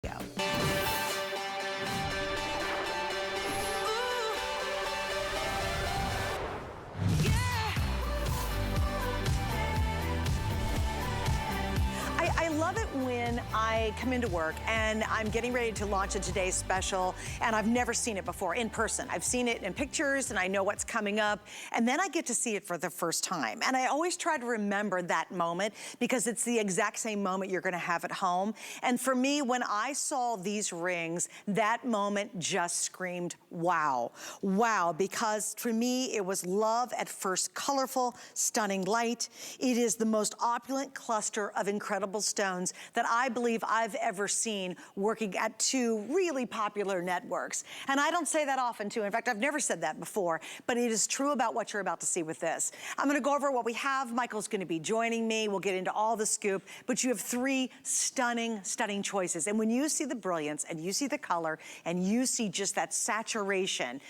I love it when I come into work and I'm getting ready to launch a Today's Special, and I've never seen it before in person. I've seen it in pictures and I know what's coming up, and then I get to see it for the first time. And I always try to remember that moment because it's the exact same moment you're gonna have at home. And for me, when I saw these rings, that moment just screamed, wow. Wow, because for me, it was love at first colorful, stunning light. It is the most opulent cluster of incredible stones that I believe I've ever seen working at two really popular networks. And I don't say that often too. In fact, I've never said that before, but it is true about what you're about to see with this. I'm gonna go over what we have. Michael's gonna be joining me. We'll get into all the scoop, but you have three stunning, stunning choices. And when you see the brilliance and you see the color and you see just that saturation,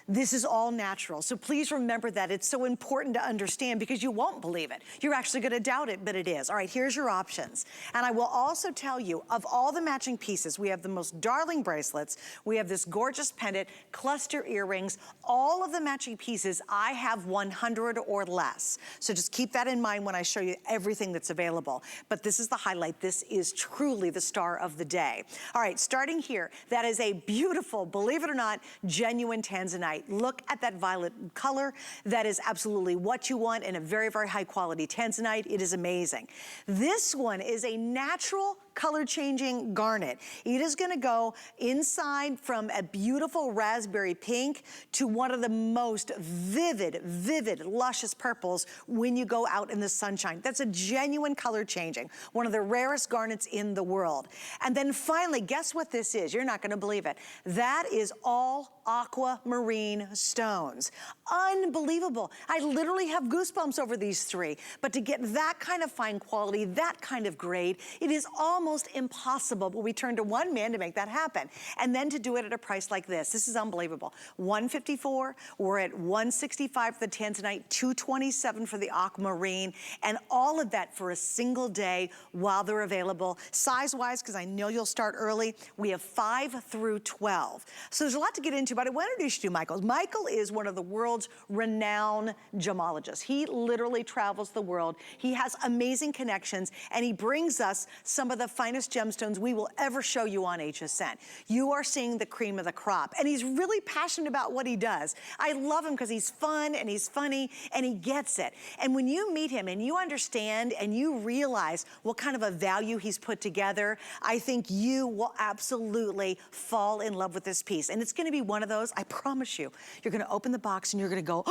this is all natural. So please remember that. It's so important to understand because you won't believe it. You're actually gonna doubt it, but it is. All right, here's your options. And I will also tell you, of all the matching pieces, we have the most darling bracelets, we have this gorgeous pendant, cluster earrings, all of the matching pieces, I have 100 or less. So just keep that in mind when I show you everything that's available. But this is the highlight. This is truly the star of the day. All right, starting here, that is a beautiful, believe it or not, genuine Tanzanite. Look at that violet color. That is absolutely what you want in a very, very high quality Tanzanite. It is amazing. This one is a natural color changing garnet. It is gonna go inside from a beautiful raspberry pink to one of the most vivid, luscious purples when you go out in the sunshine. That's a genuine color changing, one of the rarest garnets in the world. And then finally, guess what this is? You're not gonna believe it. That is all aquamarine stones. Unbelievable. I literally have goosebumps over these three. But to get that kind of fine quality, that kind of grade, it is almost impossible. But we turn to one man to make that happen. And then to do it at a price like this. This is unbelievable. $154, we're at $165 for the Tanzanite, $227 for the aquamarine, and all of that for a single day while they're available. Size-wise, because I know you'll start early, we have 5 through 12. So there's a lot to get into, but I want to introduce you to Michael. Michael is one of the world's renowned gemologists. He literally travels the world. He has amazing connections, and he brings us some of the finest gemstones we will ever show you on HSN. You are seeing the cream of the crop, and he's really passionate about what he does. I love him because he's fun, and he's funny, and he gets it. And when you meet him, and you understand, and you realize what kind of a value he's put together, I think you will absolutely fall in love with this piece. And it's gonna be one of those, I promise you, you're gonna open the box and you're gonna go,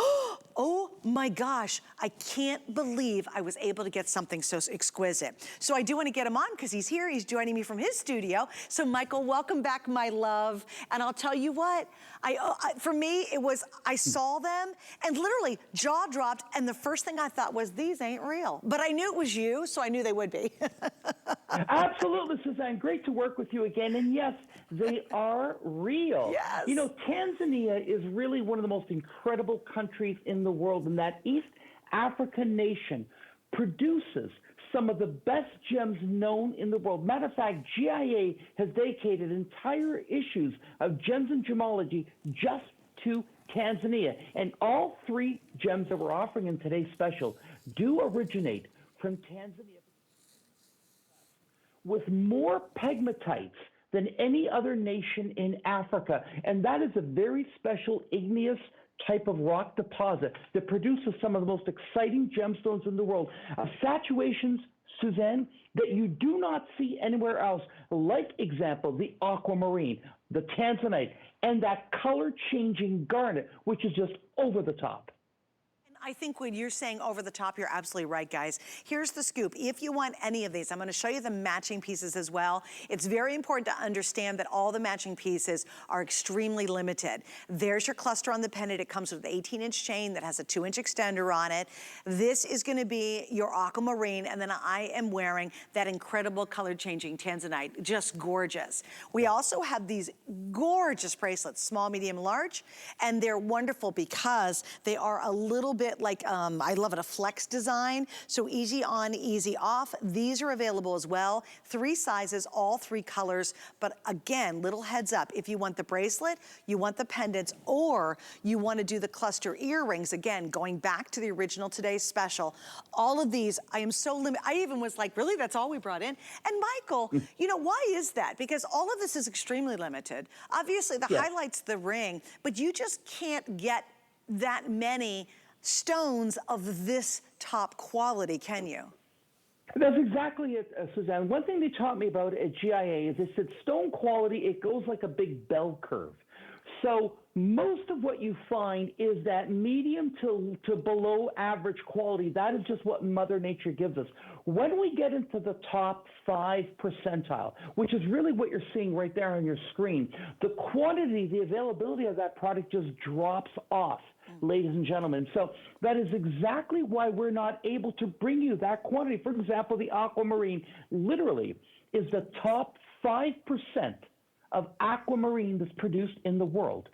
oh my gosh, I can't believe I was able to get something so exquisite. So I do wanna get him on because he's here, he's joining me from his studio. So Michael, welcome back, my love. And I'll tell you what, for me, it was, I saw them and literally jaw dropped, and the first thing I thought was, these ain't real. But I knew it was you, so I knew they would be. Absolutely, Suzanne, great to work with you again. And yes, they are real. Yes. You know, Tanzania is really one of the most incredible countries in the world, and that East African nation produces some of the best gems known in the world. Matter of fact, GIA has dedicated entire issues of gems and gemology just to Tanzania. And all three gems that we're offering in today's special do originate from Tanzania, with more pegmatites than any other nation in Africa. And that is a very special igneous type of rock deposit that produces some of the most exciting gemstones in the world. Saturations, Suzanne, that you do not see anywhere else, like, example, the aquamarine, the Tanzanite, and that color-changing garnet, which is just over the top. I think when you're saying over the top, you're absolutely right, guys. Here's the scoop. If you want any of these, I'm gonna show you the matching pieces as well. It's very important to understand that all the matching pieces are extremely limited. There's your cluster on the pendant. It comes with an 18-inch chain that has a 2-inch extender on it. This is gonna be your aquamarine, and then I am wearing that incredible color-changing Tanzanite, just gorgeous. We also have these gorgeous bracelets, small, medium, large, and they're wonderful because they are a little bit it like, I love it, a flex design. So easy on, easy off. These are available as well. 3 sizes, all 3 colors. But again, little heads up, if you want the bracelet, you want the pendants, or you want to do the cluster earrings, again, going back to the original Today's Special, all of these, I am so limited. I even was like, really, that's all we brought in? And Michael, you know, why is that? Because all of this is extremely limited. Obviously, the highlight's the ring, but you just can't get that many stones of this top quality, can you? That's exactly it, Suzanne. One thing they taught me about at GIA is they said stone quality, it goes like a big bell curve. So most of what you find is that medium to below average quality. That is just what Mother Nature gives us. When we get into the top 5 percentile, which is really what you're seeing right there on your screen, the quantity, the availability of that product just drops off, ladies and gentlemen. So that is exactly why we're not able to bring you that quantity. For example, the Aquamarine literally is the top 5% of aquamarine that's produced in the world.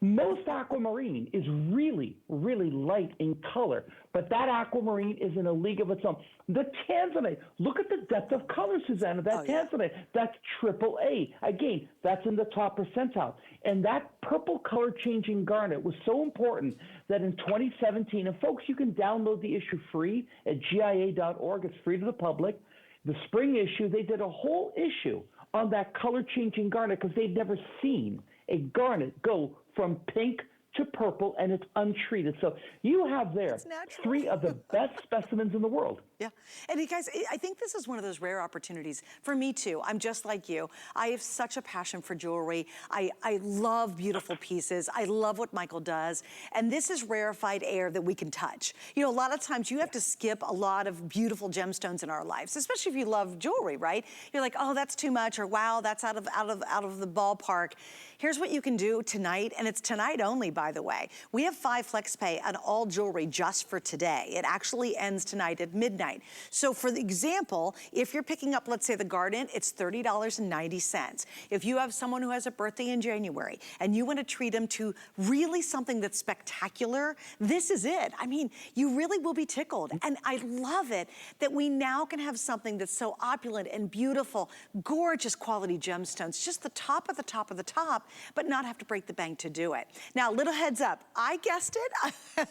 Most aquamarine is really, really light in color, but that aquamarine is in a league of its own. The Tanzanite, look at the depth of color, Susanna. That Tanzanite, that's AAA. Again, that's in the top percentile. And that purple color changing garnet was so important that in 2017, and folks, you can download the issue free at GIA.org. It's free to the public. The spring issue, they did a whole issue on that color changing garnet because they'd never seen a garnet go from pink to purple, and it's untreated. So you have there 3 of the best specimens in the world. Yeah, and you guys, I think this is one of those rare opportunities for me too. I'm just like you. I have such a passion for jewelry. I love beautiful pieces. I love what Michael does. And this is rarefied air that we can touch. You know, a lot of times you have to skip a lot of beautiful gemstones in our lives, especially if you love jewelry, right? You're like, oh, that's too much, or wow, that's out of the ballpark. Here's what you can do tonight, and it's tonight only, by the way. We have 5 flex pay on all jewelry just for today. It actually ends tonight at midnight. So for the example, if you're picking up, let's say the Garnet, it's $30.90. If you have someone who has a birthday in January and you want to treat them to really something that's spectacular, this is it. I mean, you really will be tickled. And I love it that we now can have something that's so opulent and beautiful, gorgeous quality gemstones, just the top of the top of the top, but not have to break the bank to do it. Now, little heads up, I guessed it.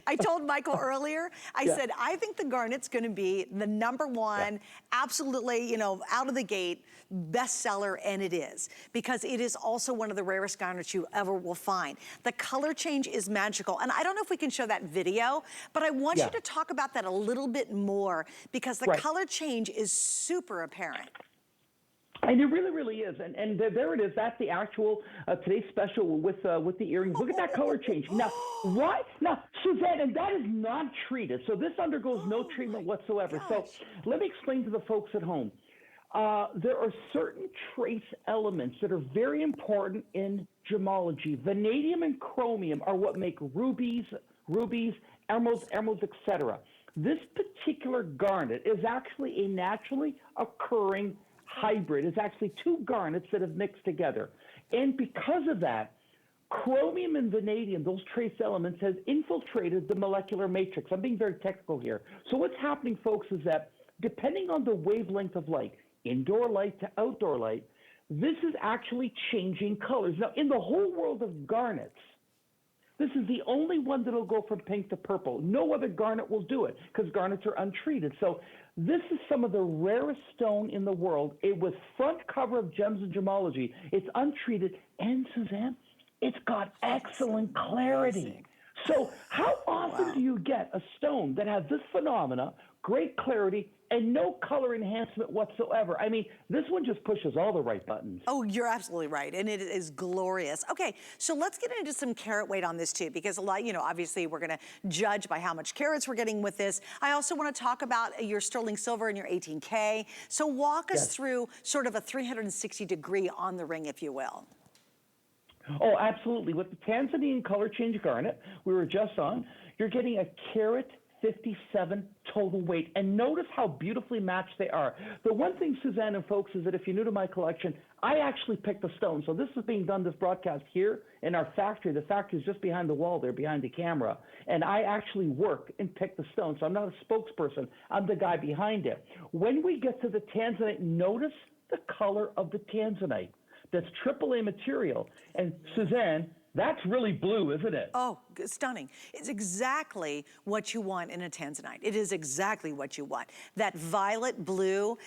I told Michael earlier, I said, I think the Garnet's going to be the #1, absolutely, you know, out of the gate, bestseller, and it is. Because it is also one of the rarest garnets you ever will find. The color change is magical, and I don't know if we can show that video, but I want you to talk about that a little bit more, because the color change is super apparent. And it really, really is. And there it is. That's the actual Today's Special with the earrings. Look at that color change. Now, what? Now, Suzanne, and that is not treated. So this undergoes no treatment whatsoever. So let me explain to the folks at home. There are certain trace elements that are very important in gemology. Vanadium and chromium are what make rubies, emeralds, etc. This particular garnet is actually a naturally occurring hybrid. It's actually 2 garnets that have mixed together. And because of that, chromium and vanadium, those trace elements, has infiltrated the molecular matrix. I'm being very technical here. So what's happening, folks, is that depending on the wavelength of light, indoor light to outdoor light, this is actually changing colors. Now, in the whole world of garnets, this is the only one that will go from pink to purple. No other garnet will do it because garnets are untreated. So this is some of the rarest stone in the world. It was front cover of Gems and Gemology. It's untreated. And, Suzanne, it's got excellent clarity. So how often do you get a stone that has this phenomena, great clarity, and no color enhancement whatsoever? I mean, this one just pushes all the right buttons. Oh, you're absolutely right, and it is glorious. Okay, so let's get into some carat weight on this too, because a lot, you know, obviously we're gonna judge by how much carats we're getting with this. I also wanna talk about your sterling silver and your 18K. So walk us through sort of a 360-degree on the ring, if you will. Oh, absolutely. With the Tanzanian color change garnet we were just on, you're getting a carat 57 total weight. And notice how beautifully matched they are. The one thing, Suzanne and folks, is that if you're new to my collection, I actually pick the stones. So this is being done, this broadcast here in our factory. The factory is just behind the wall there, behind the camera. And I actually work and pick the stones. So I'm not a spokesperson. I'm the guy behind it. When we get to the Tanzanite, notice the color of the Tanzanite. That's AAA material. And Suzanne, that's really blue, isn't it? Oh, stunning. It's exactly what you want in a Tanzanite. It is exactly what you want. That violet blue,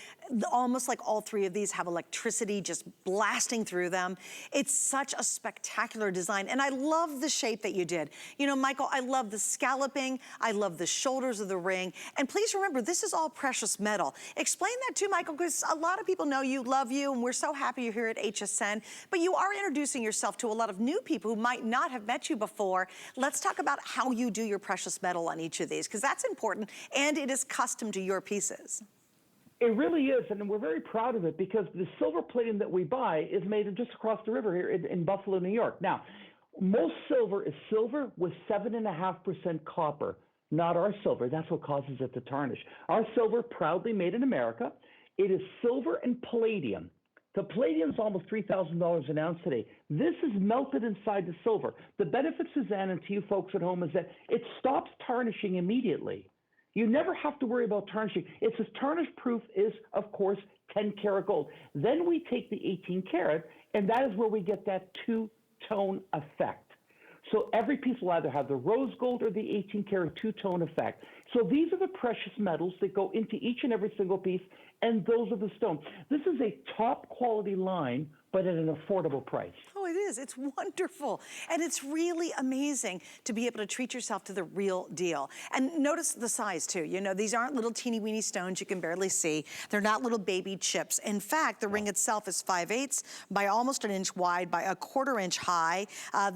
almost like all three of these have electricity just blasting through them. It's such a spectacular design. And I love the shape that you did. You know, Michael, I love the scalloping. I love the shoulders of the ring. And please remember, this is all precious metal. Explain that too, Michael, because a lot of people know you, love you, and we're so happy you're here at HSN. But you are introducing yourself to a lot of new people who might not have met you before. Let's talk about how you do your precious metal on each of these, because that's important, and it is custom to your pieces. It really is, and we're very proud of it because the silver plating that we buy is made just across the river here in Buffalo, New York. Now, most silver is silver with 7.5% copper, not our silver. That's what causes it to tarnish. Our silver, proudly made in America. It is silver and palladium. The palladium is almost $3,000 an ounce today. This is melted inside the silver. The benefit, Suzanne, and to you folks at home is that it stops tarnishing immediately. You never have to worry about tarnishing. It's as tarnish proof is, of course, 10 karat gold. Then we take the 18 karat, and that is where we get that two-tone effect. So every piece will either have the rose gold or the 18 karat two-tone effect. So these are the precious metals that go into each and every single piece, and those are the stones. This is a top quality line, but at an affordable price. Oh, it is. It's wonderful. And it's really amazing to be able to treat yourself to the real deal. And notice the size too. You know, these aren't little teeny weeny stones you can barely see. They're not little baby chips. In fact, the ring itself is 5/8 by almost an inch wide by a 1/4 inch high.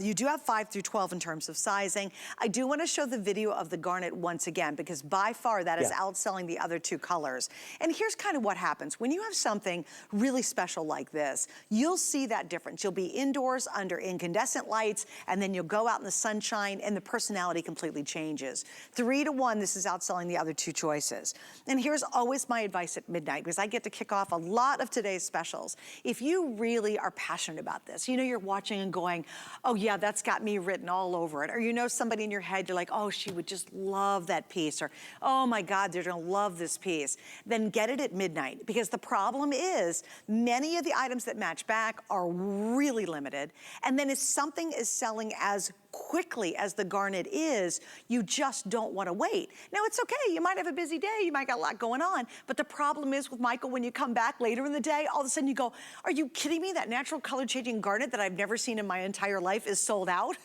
You do have 5 through 12 in terms of sizing. I do want to show the video of the garnet once again, because by far that is outselling the other two colors. And here's kind of what happens. When you have something really special like this, you'll see that difference. You'll be indoors under incandescent lights, and then you'll go out in the sunshine, and the personality completely changes. 3 to 1, this is outselling the other two choices. And here's always my advice at midnight, because I get to kick off a lot of today's specials. If you really are passionate about this, you know, you're watching and going, oh yeah, that's got me written all over it. Or you know somebody in your head, you're like, oh, she would just love that piece. Or, oh my God, they're gonna love this piece. Then get it at midnight, because the problem is many of the items that match back are really limited. And then if something is selling as quickly as the garnet is, you just don't want to wait. Now, it's okay. You might have a busy day. You might got a lot going on. But the problem is with Michael, when you come back later in the day, all of a sudden you go, are you kidding me? That natural color changing garnet that I've never seen in my entire life is sold out.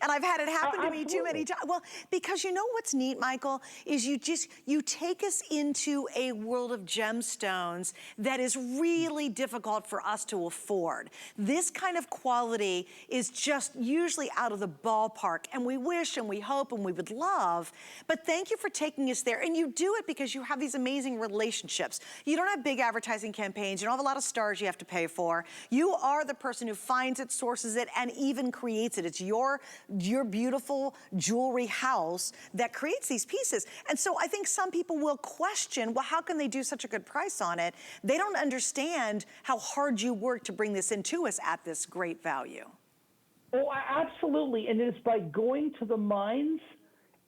And I've had it happen to me too many times. Well, because you know what's neat, Michael, is you take us into a world of gemstones that is really difficult for us to afford. This kind of quality is just usually out of the ballpark, and we wish and we hope and we would love, but thank you for taking us there. And you do it because you have these amazing relationships. You don't have big advertising campaigns. You don't have a lot of stars you have to pay for. You are the person who finds it, sources it, and even creates it. It's your beautiful jewelry house that creates these pieces. And so I think some people will question, well, how can they do such a good price on it? They don't understand how hard you work to bring this into us at this great value. Oh, absolutely. And it's by going to the mines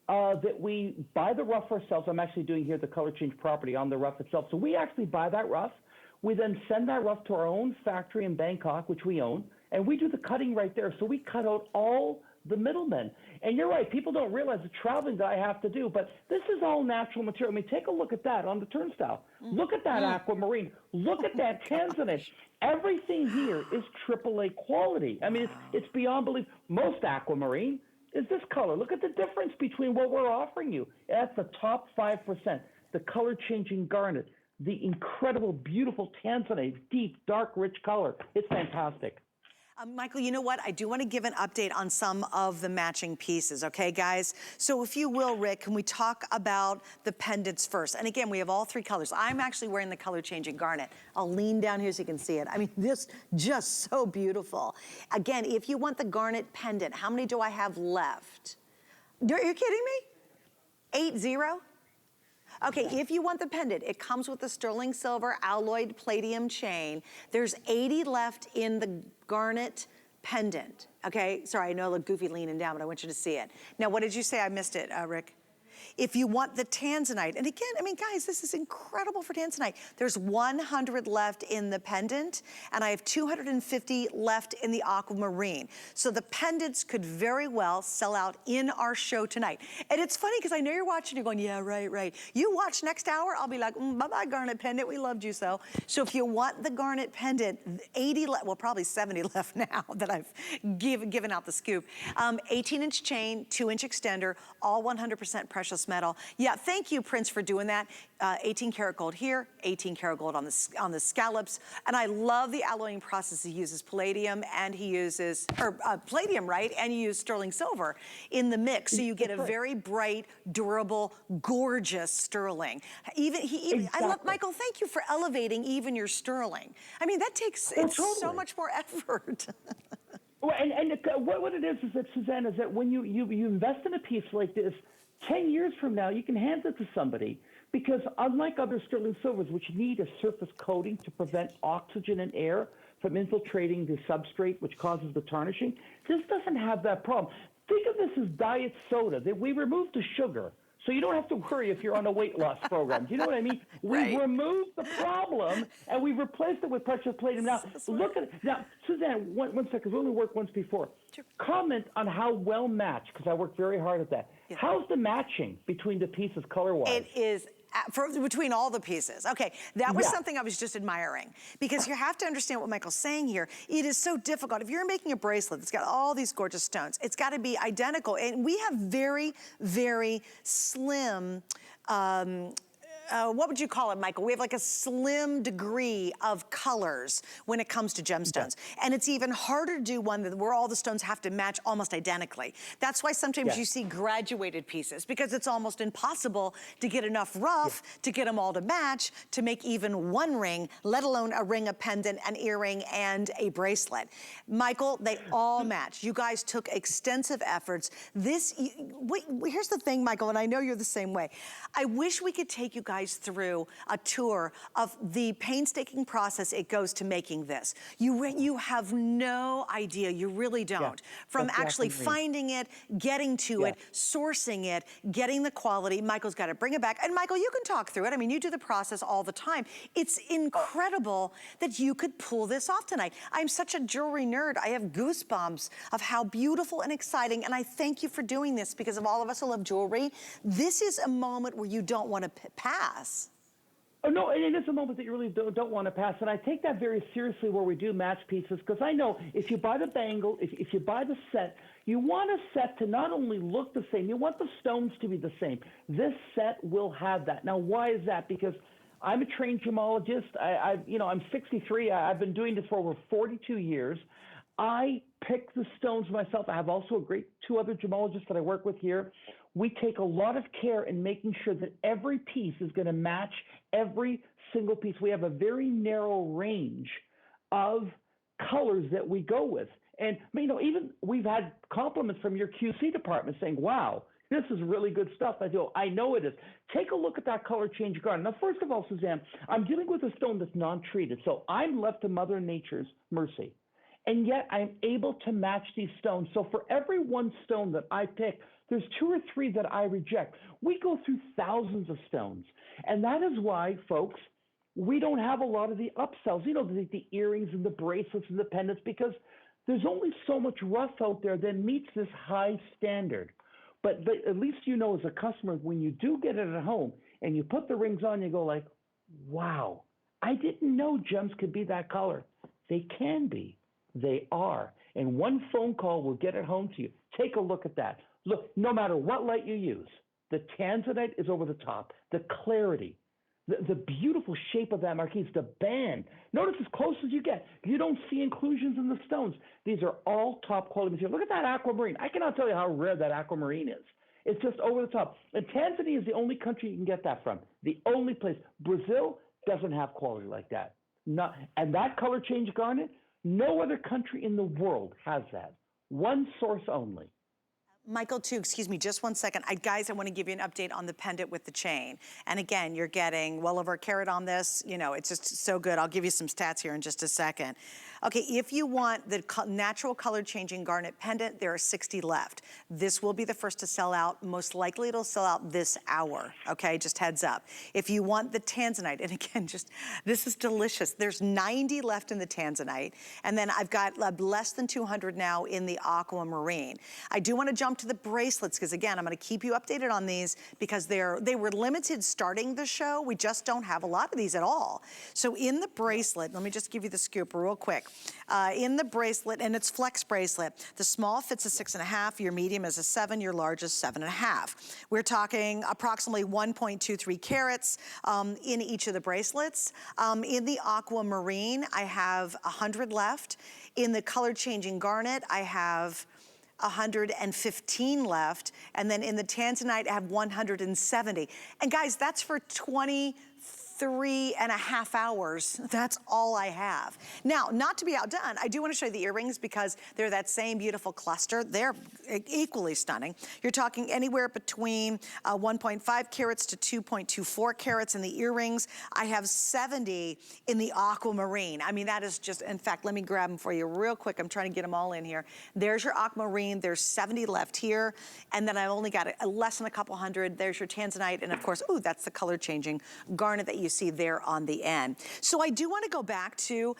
that we buy the rough ourselves. I'm actually doing here the color change property on the rough itself. So we actually buy that rough. We then send that rough to our own factory in Bangkok, which we own, and we do the cutting right there. So we cut out all the middlemen. And you're right, people don't realize the traveling that I have to do, but this is all natural material. I mean, take a look at that on the turnstile. Look at that aquamarine. Look at that Tanzanite. Everything here is AAA quality. I mean, it's beyond belief. Most aquamarine is this color. Look at the difference between what we're offering you. That's the top 5%. The color-changing garnet, the incredible, beautiful Tanzanite, deep, dark, rich color. It's fantastic. Michael, you know what? I do want to give an update on some of the matching pieces, okay, guys? So if you will, Rick, can we talk about the pendants first? And again, we have all three colors. I'm actually wearing the color-changing garnet. I'll lean down here so you can see it. I mean, this just so beautiful. Again, if you want the garnet pendant, how many do I have left? Are you kidding me? 80? Okay, if you want the pendant, it comes with the sterling silver alloyed palladium chain. There's 80 left in the garnet pendant. Okay, sorry, I know I look goofy leaning down, but I want you to see it. Now, what did you say? I missed it, Rick. If you want the Tanzanite, and again, I mean, guys, this is incredible for Tanzanite. There's 100 left in the pendant, and I have 250 left in the Aquamarine. So the pendants could very well sell out in our show tonight. And it's funny, because I know you're watching, you're going, yeah, right. You watch next hour, I'll be like, bye-bye, garnet pendant, we loved you so. So if you want the garnet pendant, 80 left, well, probably 70 left now that I've given out the scoop. 18-inch chain, 2-inch extender, all 100% precious metal. Yeah, thank you, Prince, for doing that. 18 karat gold here, 18 karat gold on the scallops. And I love the alloying process. He uses palladium and he uses, palladium, right? And you use sterling silver in the mix. So you get a very bright, durable, gorgeous sterling. Exactly. I love, Michael, thank you for elevating even your sterling. I mean, that takes, it's so much more effort. Well, and what it is that, Suzanne, is that when you invest in a piece like this, 10 years from now, you can hand it to somebody, because unlike other sterling silvers, which need a surface coating to prevent oxygen and air from infiltrating the substrate, which causes the tarnishing, this doesn't have that problem. Think of this as diet soda. We removed the sugar, so you don't have to worry if you're on a weight loss program. Do you know what I mean? We've removed the problem, and we've replaced it with precious palladium. Now, look at it. Now, Suzanne, one second. We only worked once before. Sure. Comment on how well matched, because I worked very hard at that. Yeah. How's the matching between the pieces color-wise? It is between all the pieces. Okay, that was something I was just admiring, because you have to understand what Michael's saying here. It is so difficult. If you're making a bracelet that's got all these gorgeous stones, it's got to be identical. And we have very, very slim, what would you call it, Michael? We have like a slim degree of colors when it comes to gemstones. And it's even harder to do one where all the stones have to match almost identically. That's why sometimes you see graduated pieces, because it's almost impossible to get enough rough to get them all to match to make even one ring, let alone a ring, a pendant, an earring, and a bracelet. Michael, they all match. You guys took extensive efforts. Here's the thing, Michael, and I know you're the same way. I wish we could take you guys through a tour of the painstaking process it goes to making this. You have no idea, you really don't. From actually finding it, getting to it, sourcing it, getting the quality. Michael's got to bring it back. And Michael, you can talk through it. I mean, you do the process all the time. It's incredible that you could pull this off tonight. I'm such a jewelry nerd. I have goosebumps of how beautiful and exciting, and I thank you for doing this, because of all of us who love jewelry, this is a moment where you don't want to pass. Oh, no, and it is a moment that you really don't want to pass. And I take that very seriously where we do match pieces, because I know if you buy the bangle, if you buy the set, you want a set to not only look the same, you want the stones to be the same. This set will have that. Now, why is that? Because I'm a trained gemologist. I'm 63. I've been doing this for over 42 years. I pick the stones myself. I have also two other gemologists that I work with here. We take a lot of care in making sure that every piece is going to match every single piece. We have a very narrow range of colors that we go with. And, even we've had compliments from your QC department saying, wow, this is really good stuff. I know it is. Take a look at that color change garnet. Now, first of all, Suzanne, I'm dealing with a stone that's non-treated, so I'm left to Mother Nature's mercy. And yet I'm able to match these stones. So for every one stone that I pick, there's 2 or 3 that I reject. We go through thousands of stones. And that is why, folks, we don't have a lot of the upsells, the earrings and the bracelets and the pendants, because there's only so much rough out there that meets this high standard. But at least as a customer, when you do get it at home and you put the rings on, you go like, wow, I didn't know gems could be that color. They can be. They are. And one phone call will get it home to you. Take a look at that. Look, no matter what light you use, the Tanzanite is over the top. The clarity, the beautiful shape of that marquise, the band. Notice as close as you get, you don't see inclusions in the stones. These are all top quality material. Look at that aquamarine. I cannot tell you how rare that aquamarine is. It's just over the top. And Tanzania is the only country you can get that from. The only place. Brazil doesn't have quality like that. And that color change garnet, no other country in the world has that. One source only. Michael, too, excuse me, just one second. Guys, I want to give you an update on the pendant with the chain. And again, you're getting well over a carat on this. You know, it's just so good. I'll give you some stats here in just a second. Okay, if you want the natural color changing garnet pendant, there are 60 left. This will be the first to sell out. Most likely it'll sell out this hour, okay? Just heads up. If you want the Tanzanite, and again, this is delicious. There's 90 left in the Tanzanite, and then I've got less than 200 now in the Aquamarine. I do want to jump to the bracelets, because again, I'm gonna keep you updated on these because they were limited starting the show. We just don't have a lot of these at all. So in the bracelet, let me just give you the scoop real quick. In the bracelet, and it's flex bracelet, the small fits a 6.5, your medium is a 7, your large is 7.5. We're talking approximately 1.23 carats in each of the bracelets. In the Aquamarine, I have 100 left. In the color changing garnet, I have 115 left. And then in the Tanzanite, I have 170. And guys, that's for 23.5 hours. That's all I have. Now, not to be outdone, I do want to show you the earrings because they're that same beautiful cluster. They're equally stunning. You're talking anywhere between 1.5 carats to 2.24 carats in the earrings. I have 70 in the Aquamarine. I mean, that is just, in fact, let me grab them for you real quick. I'm trying to get them all in here. There's your Aquamarine. There's 70 left here. And then I've only got less than a couple hundred. There's your Tanzanite. And of course, ooh, that's the color changing garnet that you see there on the end. So I do want to go back to,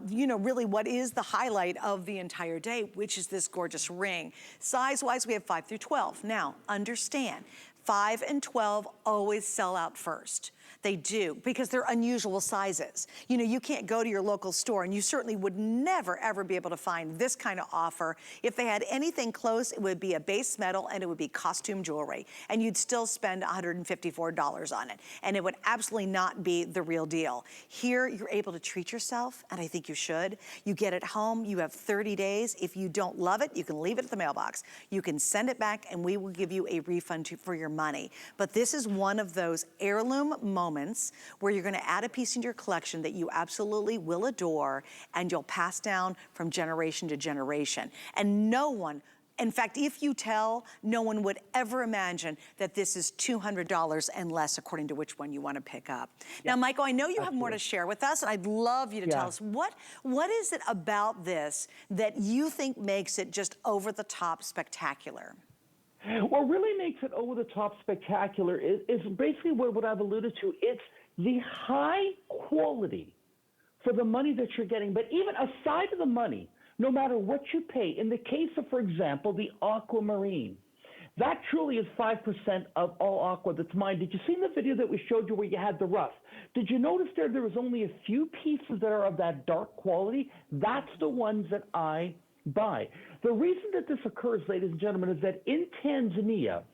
you know, really what is the highlight of the entire day, which is this gorgeous ring. Size-wise, we have 5 through 12. Now, understand, 5 and 12 always sell out first. They do, because they're unusual sizes. You know, you can't go to your local store, and you certainly would never, ever be able to find this kind of offer. If they had anything close, it would be a base metal, and it would be costume jewelry, and you'd still spend $154 on it, and it would absolutely not be the real deal. Here, you're able to treat yourself, and I think you should. You get it home, you have 30 days. If you don't love it, you can leave it at the mailbox. You can send it back, and we will give you a refund for your money. But this is one of those heirloom moments where you're going to add a piece into your collection that you absolutely will adore, and you'll pass down from generation to generation. And no one, in fact, if you tell, no one would ever imagine that this is $200 and less, according to which one you want to pick up. Yeah. Now, Michael, I know you have more to share with us, and I'd love you to tell us what is it about this that you think makes it just over the top spectacular? What really makes it over-the-top spectacular is basically what I've alluded to. It's the high quality for the money that you're getting. But even aside of the money, no matter what you pay, in the case of, for example, the Aquamarine, that truly is 5% of all aqua that's mined. Did you see in the video that we showed you where you had the rust? Did you notice there was only a few pieces that are of that dark quality? That's the ones that I buy. The reason that this occurs, ladies and gentlemen, is that in Tanzania,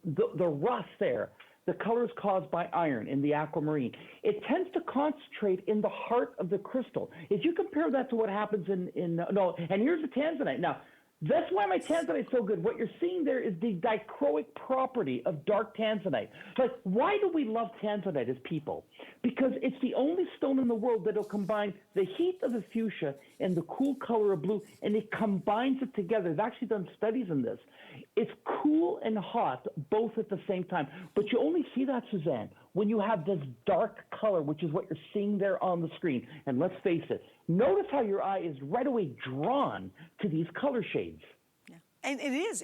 the rust there, the color is caused by iron in the Aquamarine. It tends to concentrate in the heart of the crystal. If you compare that to what happens and here's the Tanzanite. Now, that's why my Tanzanite is so good. What you're seeing there is the dichroic property of dark Tanzanite. Like, why do we love Tanzanite as people? Because it's the only stone in the world that will combine the heat of the fuchsia and the cool color of blue, and it combines it together. They've actually done studies in this. It's cool and hot both at the same time. But you only see that, Suzanne, when you have this dark color, which is what you're seeing there on the screen. And let's face it, notice how your eye is right away drawn to these color shades. And it is.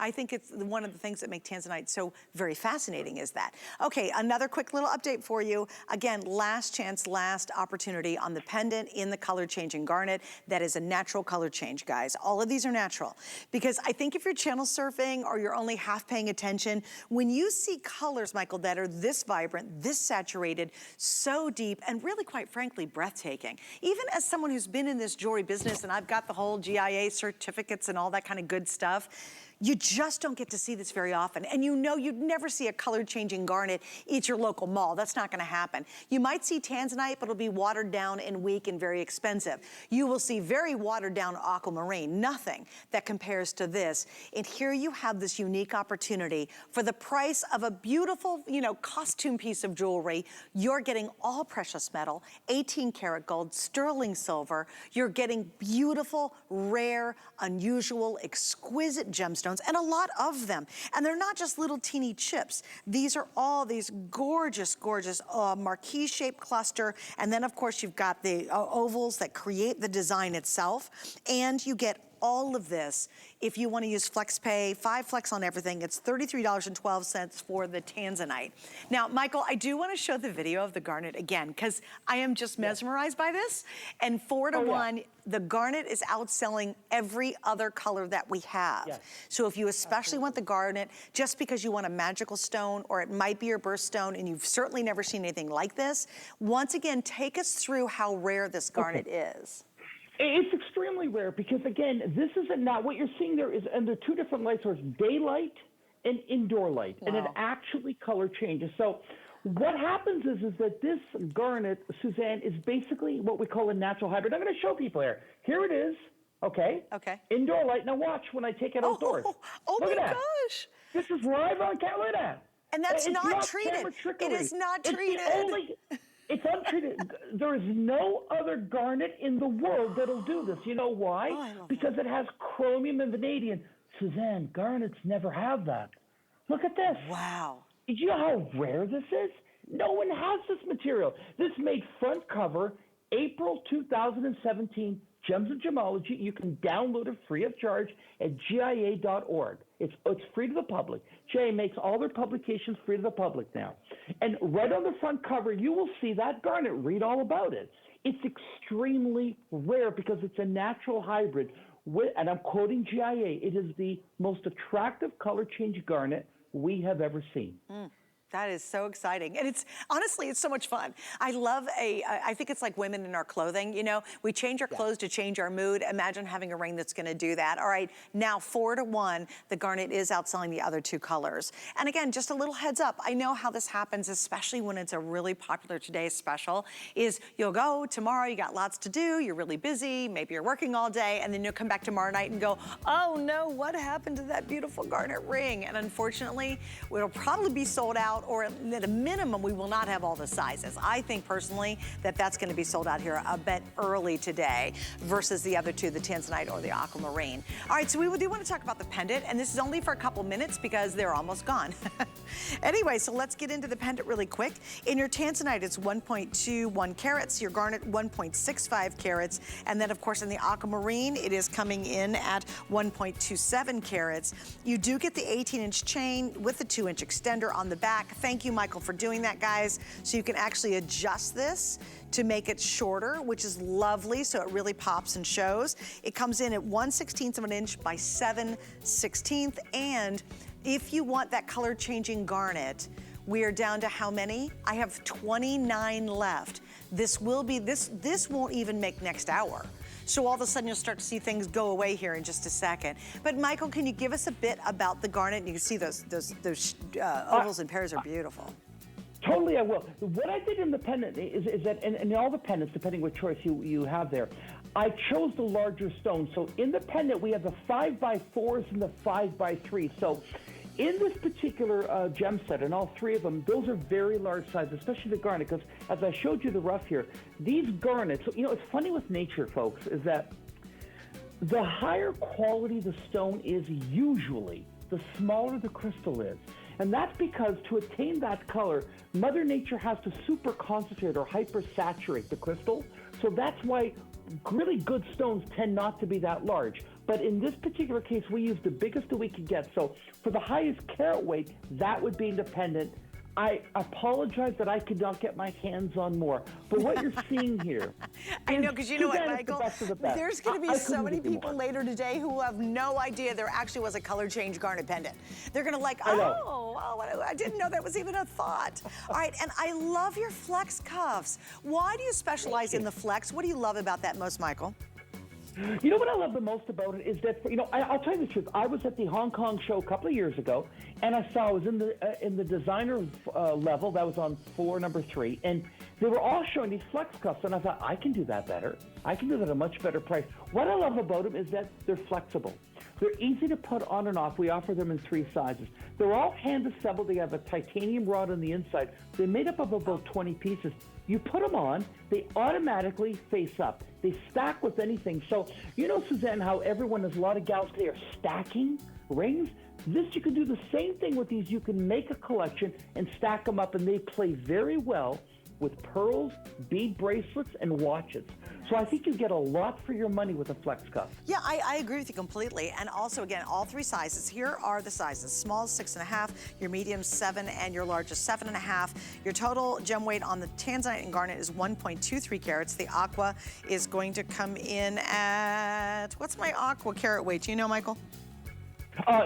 I think it's one of the things that make Tanzanite so very fascinating is that. Okay, another quick little update for you. Again, last chance, last opportunity on the pendant in the color changing garnet. That is a natural color change, guys. All of these are natural. Because I think if you're channel surfing or you're only half paying attention, when you see colors, Michael, that are this vibrant, this saturated, so deep, and really, quite frankly, breathtaking. Even as someone who's been in this jewelry business, and I've got the whole GIA certificates and all that kind of good stuff, you just don't get to see this very often. And you know you'd never see a color changing garnet at your local mall. That's not gonna happen. You might see Tanzanite, but it'll be watered down and weak and very expensive. You will see very watered down Aquamarine, nothing that compares to this. And here you have this unique opportunity for the price of a beautiful, you know, costume piece of jewelry. You're getting all precious metal, 18 karat gold, sterling silver. You're getting beautiful, rare, unusual, exquisite gemstones. gemstones, and a lot of them. And they're not just little teeny chips. These are all these gorgeous, gorgeous marquee-shaped cluster. And then, of course, you've got the ovals that create the design itself. And you get all of this. If you want to use FlexPay, 5 flex on everything, it's $33.12 for the Tanzanite. Now, Michael, I do want to show the video of the garnet again, because I am just mesmerized by this. And 4 to 1, the garnet is outselling every other color that we have. Yes. So if you especially want the garnet, just because you want a magical stone, or it might be your birthstone, and you've certainly never seen anything like this, once again, take us through how rare this garnet is. It's extremely rare because, again, this isn't now. What you're seeing there is under 2 different light sources, daylight and indoor light, and it actually color changes. So what happens is that this garnet, Suzanne, is basically what we call a natural hybrid. I'm going to show people here. Here it is, okay? Okay. Indoor light. Now watch when I take it outdoors. Oh Look my at that. gosh. This is live on camera. Look at that. And that's It's not treated. It is not treated. It's untreated. There is no other garnet in the world that'll do this. You know why? Because it has chromium and vanadium. Suzanne, garnets never have that. Look at this. Wow. Do you know how rare this is? No one has this material. This made front cover April 2017, Gems of Gemology. You can download it free of charge at GIA.org. It's free to the public. GIA makes all their publications free to the public now. And right on the front cover, you will see that garnet. Read all about it. It's extremely rare because it's a natural hybrid. And I'm quoting GIA, it is the most attractive color change garnet we have ever seen. That is so exciting. And it's, honestly, it's so much fun. I love I think it's like women in our clothing, you know? We change our clothes to change our mood. Imagine having a ring that's gonna do that. All right, now 4 to 1, the garnet is outselling the other 2 colors. And again, just a little heads up, I know how this happens, especially when it's a really popular today's special, is you'll go tomorrow, you got lots to do, you're really busy, maybe you're working all day, and then you'll come back tomorrow night and go, oh no, what happened to that beautiful garnet ring? And unfortunately, it'll probably be sold out, or at a minimum, we will not have all the sizes. I think personally that that's going to be sold out here a bit early today versus the other 2, the Tanzanite or the Aquamarine. All right, so we do want to talk about the pendant, and this is only for a couple minutes because they're almost gone. Anyway, so let's get into the pendant really quick. In your Tanzanite, it's 1.21 carats, your garnet 1.65 carats, and then of course in the Aquamarine, it is coming in at 1.27 carats. You do get the 18-inch chain with the 2-inch extender on the back. Thank you, Michael, for doing that, guys. So you can actually adjust this to make it shorter, which is lovely, so it really pops and shows. It comes in at 1/16 of an inch by 7/16, and if you want that color changing garnet, we are down to how many? I have 29 left. This will be, this won't even make next hour. So all of a sudden you'll start to see things go away here in just a second. But Michael, can you give us a bit about the garnet? You can see those ovals and pairs are beautiful. Totally, I will. What I did in the pendant is that in all the pendants, depending what choice you have there, I chose the larger stones. So in the pendant, we have the 5x4s and the 5x3s. So in this particular gem set, and all 3 of them, those are very large size, especially the garnet, because as I showed you the rough here, these garnets, you know, it's funny with nature, folks, is that the higher quality the stone is usually, the smaller the crystal is. And that's because to attain that color, Mother Nature has to super concentrate or hypersaturate the crystal. So that's why really good stones tend not to be that large. But in this particular case, we used the biggest that we could get. So for the highest carat weight, that would be independent. I apologize that I could not get my hands on more. But what you're seeing here, I know, because you know what, Michael? There's going to be so many people later today who have no idea there actually was a color change garnet pendant. They're going to like, I didn't know that was even a thought. All right, and I love your flex cuffs. Why do you specialize in the flex? What do you love about that most, Michael? You know what I love the most about it is that, you know, I'll tell you the truth. I was at the Hong Kong show a couple of years ago, and I was in the designer level. That was on floor number 3, and they were all showing these flex cuffs, and I thought, I can do that better. I can do that at a much better price. What I love about them is that they're flexible. They're easy to put on and off. We offer them in 3 sizes. They're all hand assembled. They have a titanium rod on the inside. They're made up of about 20 pieces. You put them on, they automatically face up. They stack with anything. So, you know, Suzanne, how everyone, there's a lot of gals today are stacking rings? This, you can do the same thing with these. You can make a collection and stack them up, and they play very well with pearls, bead bracelets, and watches. So I think you get a lot for your money with a flex cuff. Yeah, I agree with you completely. And also, again, all three sizes. Here are the sizes. Small, 6.5, your medium, 7, and your largest, 7.5. Your total gem weight on the Tanzanite and Garnet is 1.23 carats. The aqua is going to come in at, what's my aqua carat weight? Do you know, Michael?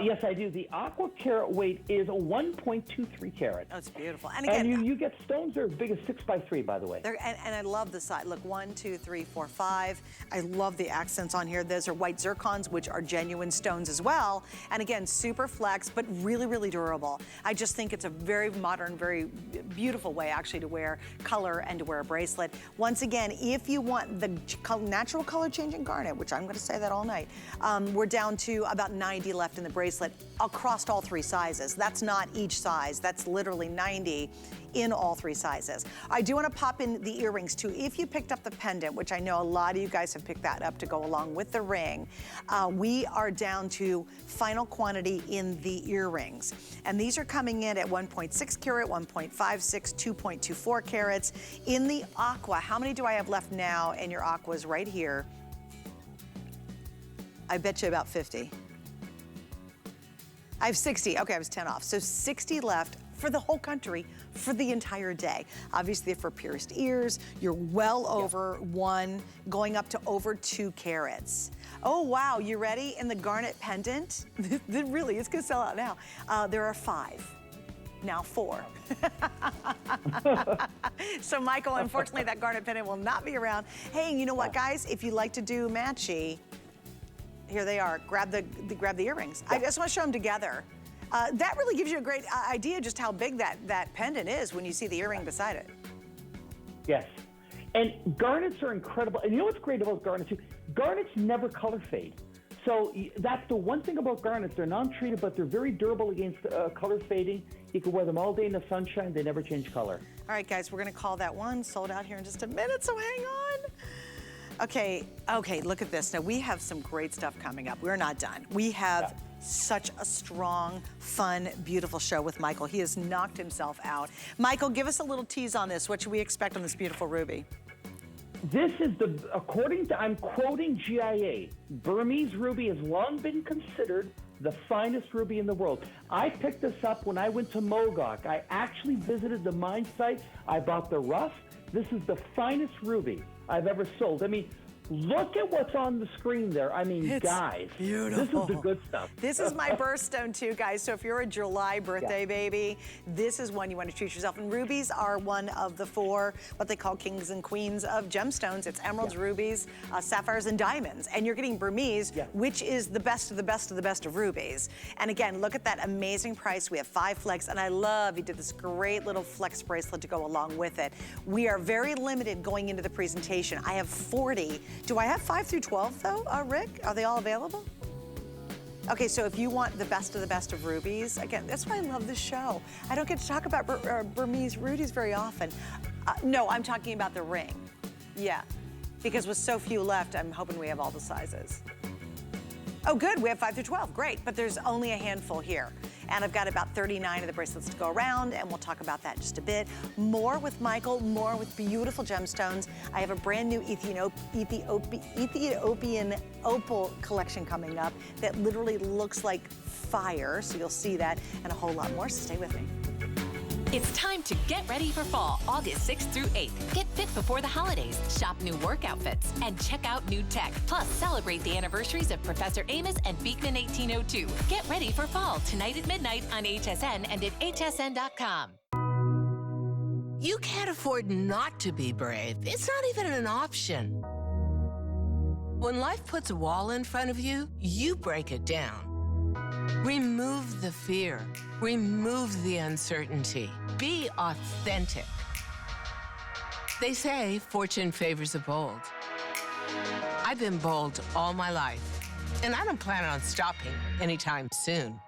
Yes, I do. The aqua carat weight is a 1.23 carat. Oh, it's beautiful. And again, you get stones that are as big as 6x3, by the way. And I love the size. Look, 1, 2, 3, 4, 5. I love the accents on here. Those are white zircons, which are genuine stones as well. And again, super flex, but really, really durable. I just think it's a very modern, very beautiful way actually to wear color and to wear a bracelet. Once again, if you want the natural color changing garnet, which I'm going to say that all night, we're down to about 90 left in the bracelet across all three sizes. That's not each size. That's literally 90 in all three sizes. I do want to pop in the earrings too. If you picked up the pendant, which I know a lot of you guys have picked that up to go along with the ring, we are down to final quantity in the earrings. And these are coming in at 1.6 carat, 1.56, 2.24 carats. In the aqua, how many do I have left now? And your aqua's right here. I bet you about 50. I have 60, okay, I was 10 off. So 60 left for the whole country for the entire day. Obviously for pierced ears, you're well over 1, going up to over 2 carats. Oh wow, you ready? In the garnet pendant, really, it's gonna sell out now. There are 5. Now 4. So Michael, unfortunately that garnet pendant will not be around. Hey, you know what guys? If you like to do matchy, here they are. Grab the earrings. I just want to show them together. That really gives you a great idea just how big that pendant is when you see the earring beside it. Yes. And garnets are incredible. And you know what's great about garnets too? Garnets never color fade. So that's the one thing about garnets. They're non-treated, but they're very durable against color fading. You can wear them all day in the sunshine. They never change color. All right, guys, we're going to call that one sold out here in just a minute, so hang on. Okay, look at this. Now, we have some great stuff coming up. We're not done. We have such a strong, fun, beautiful show with Michael. He has knocked himself out. Michael, give us a little tease on this. What should we expect on this beautiful ruby? This is I'm quoting GIA, Burmese ruby has long been considered the finest ruby in the world. I picked this up when I went to Mogok. I actually visited the mine site. I bought the rough. This is the finest ruby I've ever sold. I mean, look at what's on the screen there. I mean, it's guys, beautiful. This is the good stuff. This is my birthstone too, guys. So if you're a July birthday baby, this is one you want to treat yourself. And rubies are one of the 4, what they call kings and queens of gemstones. It's emeralds, rubies, sapphires, and diamonds. And you're getting Burmese, which is the best of the best of the best of rubies. And again, look at that amazing price. We have 5 flex, and I love you did this great little flex bracelet to go along with it. We are very limited going into the presentation. I have 40. Do I have 5 through 12 though, Rick? Are they all available? Okay, so if you want the best of rubies, again, that's why I love this show. I don't get to talk about Burmese rubies very often. No, I'm talking about the ring. Yeah, because with so few left, I'm hoping we have all the sizes. Oh good, we have 5 through 12, great, but there's only a handful here. And I've got about 39 of the bracelets to go around, and we'll talk about that in just a bit. More with Michael, more with beautiful gemstones. I have a brand new Ethiopian Opal collection coming up that literally looks like fire, so you'll see that and a whole lot more, so stay with me. It's time to get ready for fall, August 6th through 8th. Get fit before the holidays, shop new work outfits, and check out new tech. Plus, celebrate the anniversaries of Professor Amos and Beekman 1802. Get ready for fall tonight at midnight on HSN and at hsn.com. You can't afford not to be brave. It's not even an option. When life puts a wall in front of you, you break it down. Remove the fear. Remove the uncertainty. Be authentic. They say fortune favors the bold. I've been bold all my life, and I don't plan on stopping anytime soon.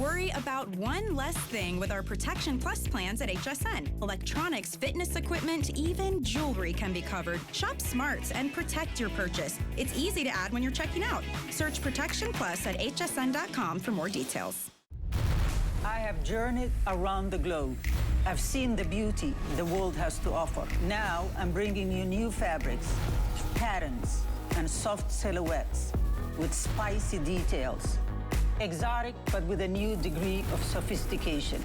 Worry about one less thing with our Protection Plus plans at HSN. Electronics, fitness equipment, even jewelry can be covered. Shop smarts and protect your purchase. It's easy to add when you're checking out. Search Protection Plus at hsn.com for more details. I have journeyed around the globe. I've seen the beauty the world has to offer. Now I'm bringing you new fabrics, patterns, and soft silhouettes with spicy details. Exotic, but with a new degree of sophistication.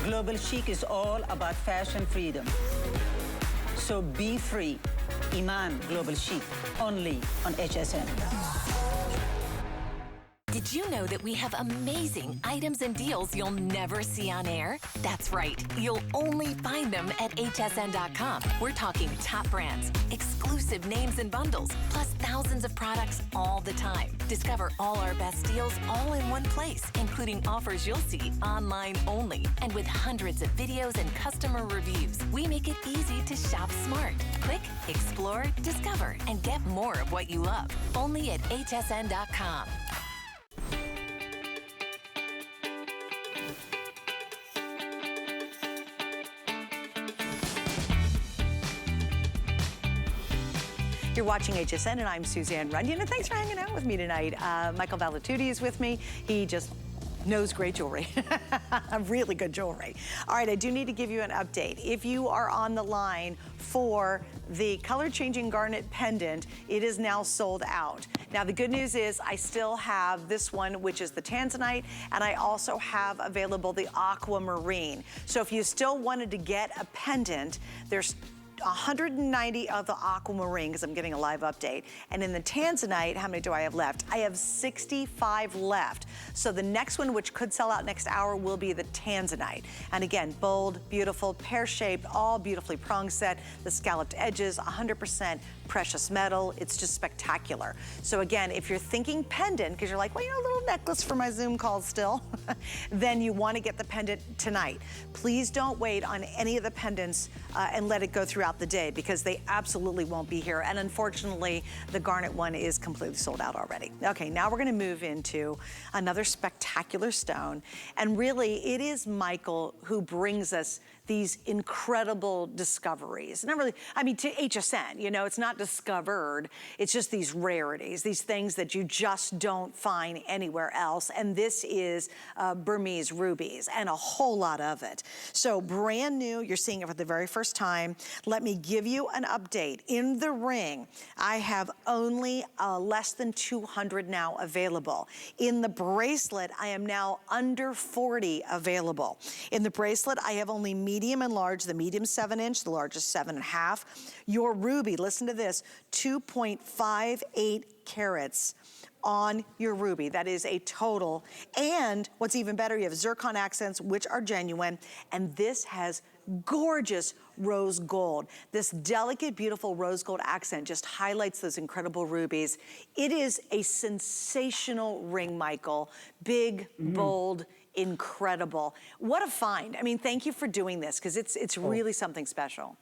Global chic is all about fashion freedom. So be free. Iman Global Chic, only on HSN. Did you know that we have amazing items and deals you'll never see on air? That's right. You'll only find them at hsn.com. We're talking top brands, exclusive names and bundles, plus thousands of products all the time. Discover all our best deals all in one place, including offers you'll see online only. And with hundreds of videos and customer reviews, we make it easy to shop smart. Click, explore, discover, and get more of what you love. Only at hsn.com. You're watching HSN, and I'm Suzanne Runyon, and thanks for hanging out with me tonight. Michael Valitutti is with me. He just knows great jewelry, really good jewelry. All right, I do need to give you an update. If you are on the line for the color-changing garnet pendant, it is now sold out. Now, the good news is I still have this one, which is the Tanzanite, and I also have available the Aquamarine. So if you still wanted to get a pendant, there's 190 of the Aquamarine, because I'm getting a live update. And in the Tanzanite, how many do I have left? I have 65 left. So the next one, which could sell out next hour, will be the Tanzanite. And again, bold, beautiful, pear-shaped, all beautifully prong set, the scalloped edges, 100% precious metal. It's just spectacular. So again, if you're thinking pendant, because you're like, well, you know, a little necklace for my Zoom calls still, then you want to get the pendant tonight. Please don't wait on any of the pendants and let it go throughout the day, because they absolutely won't be here. And unfortunately, the garnet one is completely sold out already. Okay, now we're going to move into another spectacular stone. And really, it is Michael who brings us these incredible discoveries. Not really, I mean, to HSN, you know, it's not discovered, it's just these rarities, these things that you just don't find anywhere else. And this is Burmese Rubies, and a whole lot of it. So brand new, you're seeing it for the very first time. Let me give you an update. In the ring, I have only less than 200 now available. In the bracelet, I am now under 40 available. In the bracelet, I have only medium and large, the medium 7-inch, the largest 7.5. Your ruby, listen to this, 2.58 carats on your ruby. That is a total. And what's even better, you have zircon accents, which are genuine, and this has gorgeous rose gold. This delicate, beautiful rose gold accent just highlights those incredible rubies. It is a sensational ring, Michael. Big, bold, incredible. What a find. I mean, thank you for doing this, because it's really something special.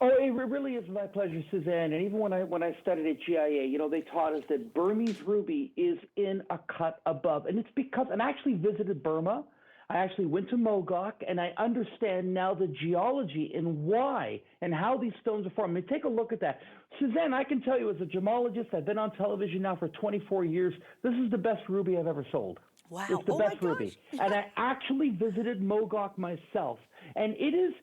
Oh, it really is my pleasure, Suzanne. And even when I studied at GIA, you know, they taught us that Burmese ruby is in a cut above. And it's because, and I actually visited Burma. I actually went to Mogok, and I understand now the geology and why and how these stones are formed. I mean, take a look at that. Suzanne, I can tell you as a gemologist, I've been on television now for 24 years. This is the best ruby I've ever sold. Wow. It's the best ruby. And I actually visited Mogok myself. And it is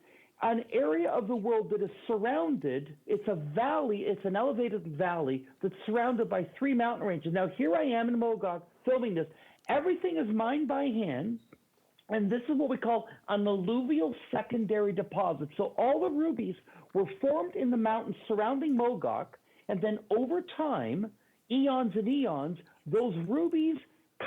an area of the world that is surrounded. It's a valley. It's an elevated valley that's surrounded by 3 mountain ranges. Now, here I am in Mogok filming this. Everything is mined by hand. And this is what we call an alluvial secondary deposit. So all the rubies were formed in the mountains surrounding Mogok, and then over time, eons and eons, those rubies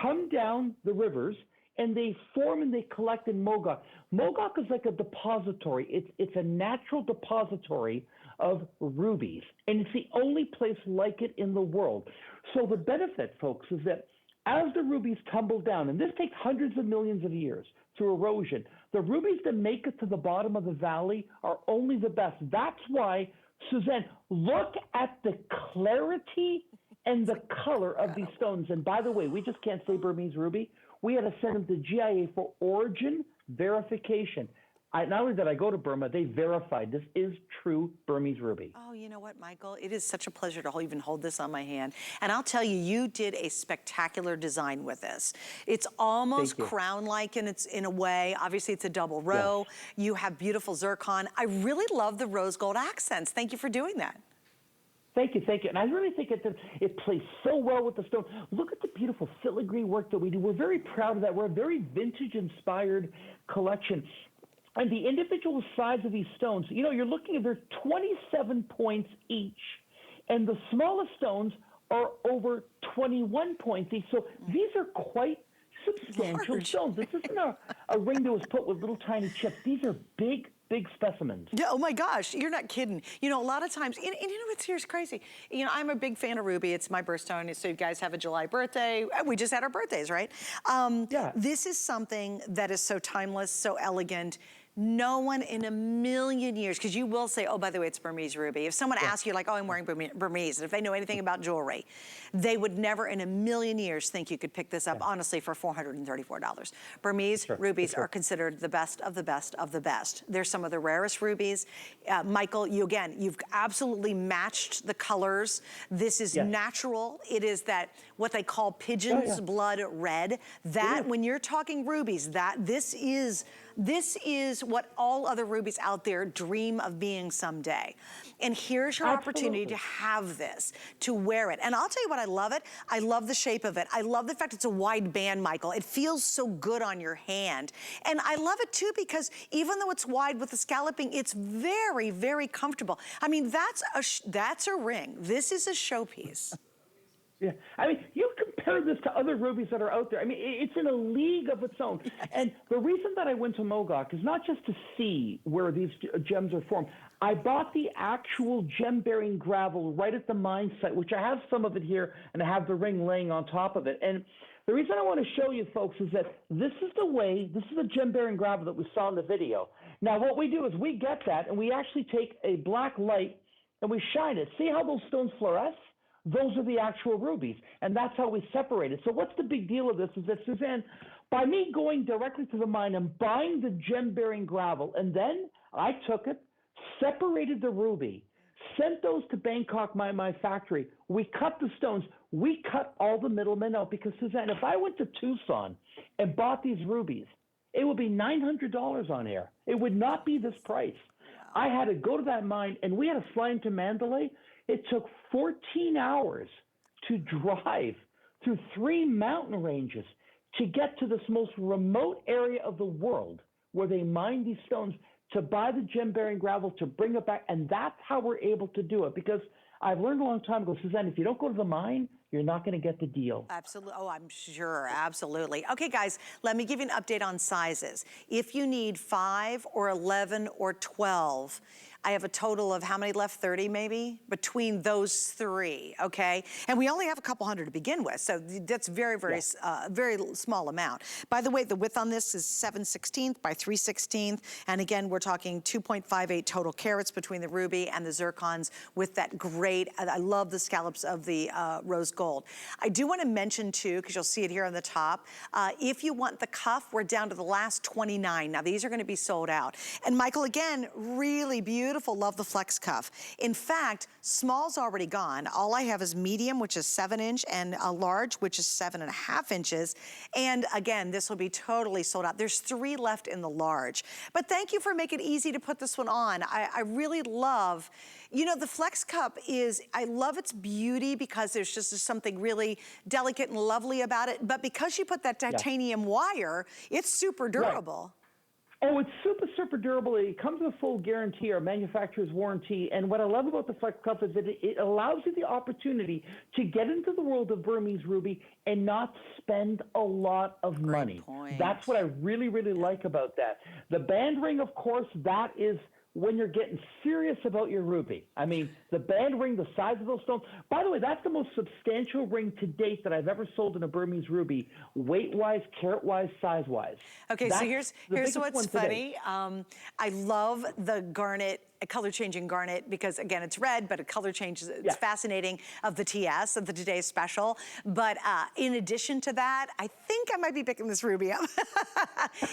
come down the rivers, and they form and they collect in Mogok. Mogok is like a depository. It's a natural depository of rubies, and it's the only place like it in the world. So the benefit, folks, is that as the rubies tumble down, and this takes hundreds of millions of years through erosion, the rubies that make it to the bottom of the valley are only the best. That's why, Suzanne, look at the clarity and the color of these stones. And by the way, we just can't say Burmese ruby. We had to send them to GIA for origin verification. Not only did I go to Burma, they verified this is true Burmese ruby. Oh, you know what, Michael? It is such a pleasure to even hold this on my hand. And I'll tell you, you did a spectacular design with this. It's almost crown-like in a way. Obviously, it's a double row. Yes. You have beautiful zircon. I really love the rose gold accents. Thank you for doing that. Thank you, thank you. And I really think it plays so well with the stone. Look at the beautiful filigree work that we do. We're very proud of that. We're a very vintage-inspired collection. And the individual size of these stones, you know, you're looking at, they're 27 points each. And the smallest stones are over 21 points each. So these are quite substantial stones. This isn't a ring that was put with little tiny chips. These are big specimens. Yeah, oh my gosh, you're not kidding. You know, a lot of times, and you know what's here's crazy. You know, I'm a big fan of ruby. It's my birthstone, so you guys have a July birthday. We just had our birthdays, right? Yeah. This is something that is so timeless, so elegant. No one in a million years, because you will say, oh, by the way, it's Burmese ruby. If someone asks you like, oh, I'm wearing Burmese, and if they know anything about jewelry, they would never in a million years think you could pick this up, honestly, for $434. Burmese rubies are considered the best of the best of the best. They're some of the rarest rubies. Michael, you've absolutely matched the colors. This is natural. It is that, what they call pigeon's blood red. That, when you're talking rubies, this is what all other rubies out there dream of being someday. And here's your opportunity to have this, to wear it. And I'll tell you what, I love it. I love the shape of it. I love the fact it's a wide band, Michael. It feels so good on your hand. And I love it too, because even though it's wide with the scalloping, it's very, very comfortable. I mean, that's a ring. This is a showpiece. Yeah, I mean, you compare this to other rubies that are out there. I mean, it's in a league of its own. And the reason that I went to Mogok is not just to see where these gems are formed. I bought the actual gem-bearing gravel right at the mine site, which I have some of it here, and I have the ring laying on top of it. And the reason I want to show you, folks, is that this is the gem-bearing gravel that we saw in the video. Now, what we do is we get that, and we actually take a black light, and we shine it. See how those stones fluoresce? Those are the actual rubies, and that's how we separate it. So what's the big deal of this is that, Suzanne, by me going directly to the mine and buying the gem-bearing gravel, and then I took it, separated the ruby, sent those to Bangkok, my factory. We cut the stones. We cut all the middlemen out because, Suzanne, if I went to Tucson and bought these rubies, it would be $900 on air. It would not be this price. I had to go to that mine, and we had to fly into Mandalay. It took 14 hours to drive through 3 mountain ranges to get to this most remote area of the world where they mine these stones to buy the gem-bearing gravel, to bring it back. And that's how we're able to do it, because I've learned a long time ago, Suzanne, if you don't go to the mine, you're not going to get the deal. Absolutely. Oh, I'm sure. Absolutely. Okay, guys, let me give you an update on sizes. If you need 5 or 11 or 12, I have a total of how many left? 30 maybe? Between those 3, okay? And we only have a couple hundred to begin with, so that's very, very small amount. By the way, the width on this is 7/16 by 3/16, and again, we're talking 2.58 total carats between the ruby and the zircons with that great, I love the scallops of the rose gold. I do want to mention too, because you'll see it here on the top, if you want the cuff, we're down to the last 29. Now, these are going to be sold out. And Michael, again, really beautiful. Love the flex cuff. In fact, small's already gone. All I have is medium, which is 7-inch, and a large, which is 7.5 inches. And again, this will be totally sold out. There's 3 left in the large. But thank you for making it easy to put this one on. I really love, you know, the flex cup is, I love its beauty because there's just something really delicate and lovely about it. But because you put that titanium wire, it's super durable. Oh, it's super durable. It comes with full guarantee, or manufacturer's warranty. And what I love about the Flex Cuff is that it allows you the opportunity to get into the world of Burmese ruby and not spend a lot of money. That's what I really like about that. The band ring, of course, that is when you're getting serious about your ruby. I mean, the band ring, the size of those stones. By the way, that's the most substantial ring to date that I've ever sold in a Burmese ruby, weight-wise, carat-wise, size-wise. Okay, so here's what's funny. I love the garnet a color changing garnet because again, it's red, but a color change, it's fascinating, of the TS, of the today's special. But in addition to that, I think I might be picking this ruby up.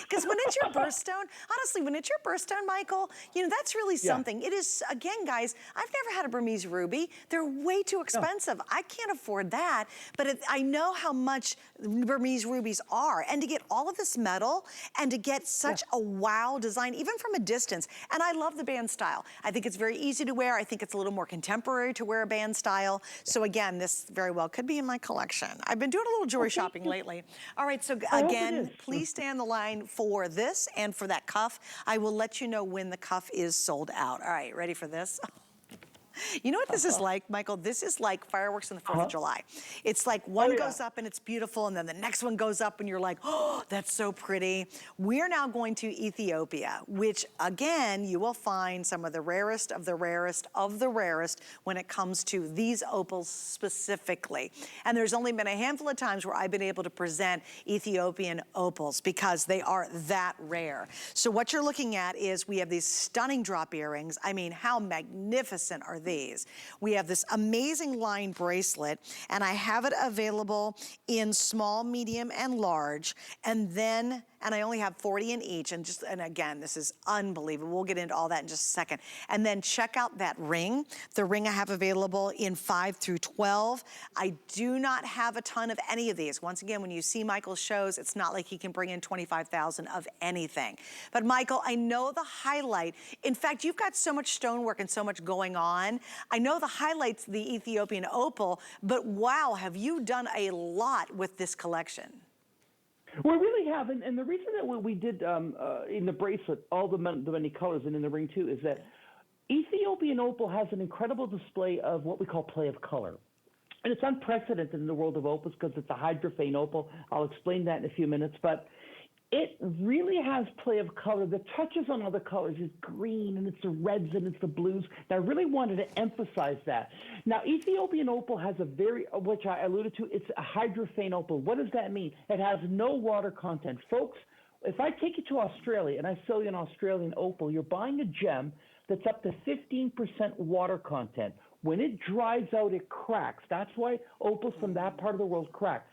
Because when it's your birthstone, honestly, when it's your birthstone, Michael, you know, that's really something. It is, again, guys, I've never had a Burmese ruby. They're way too expensive. I can't afford that, but I know how much Burmese rubies are. And to get all of this metal and to get such a wow design, even from a distance. And I love the band style. I think it's very easy to wear. I think it's a little more contemporary to wear a band style. So again, this very well could be in my collection. I've been doing a little jewelry shopping lately. All right, so again, please stay on the line for this and for that cuff. I will let you know when the cuff is sold out. All right, ready for this? You know what this is like, Michael? This is like fireworks on the 4th of July. It's like one goes up and it's beautiful, and then the next one goes up and you're like, oh, that's so pretty. We're now going to Ethiopia, which again, you will find some of the rarest of the rarest of the rarest when it comes to these opals specifically. And there's only been a handful of times where I've been able to present Ethiopian opals because they are that rare. So what you're looking at is we have these stunning drop earrings. I mean, how magnificent are these? We have this amazing line bracelet, and I have it available in small, medium, and large. And then, and I only have 40 in each, and again, this is unbelievable. We'll get into all that in just a second. And then check out that ring. The ring I have available in 5 through 12. I do not have a ton of any of these. Once again, when you see Michael's shows, it's not like he can bring in 25,000 of anything. But Michael, I know the highlight. In fact, you've got so much stonework and so much going on. I know the highlight's the Ethiopian Opal, but wow, have you done a lot with this collection? We really have, and the reason that we did in the bracelet all the many colors and in the ring too is that Ethiopian Opal has an incredible display of what we call play of color. And it's unprecedented in the world of opals because it's a hydrophane opal. I'll explain that in a few minutes, but it really has play of color. The touches on other colors is green, and it's the reds, and it's the blues. And I really wanted to emphasize that. Now, Ethiopian Opal has a which I alluded to, it's a hydrophane opal. What does that mean? It has no water content. Folks, if I take you to Australia and I sell you an Australian opal, you're buying a gem that's up to 15% water content. When it dries out, it cracks. That's why opals from that part of the world crack.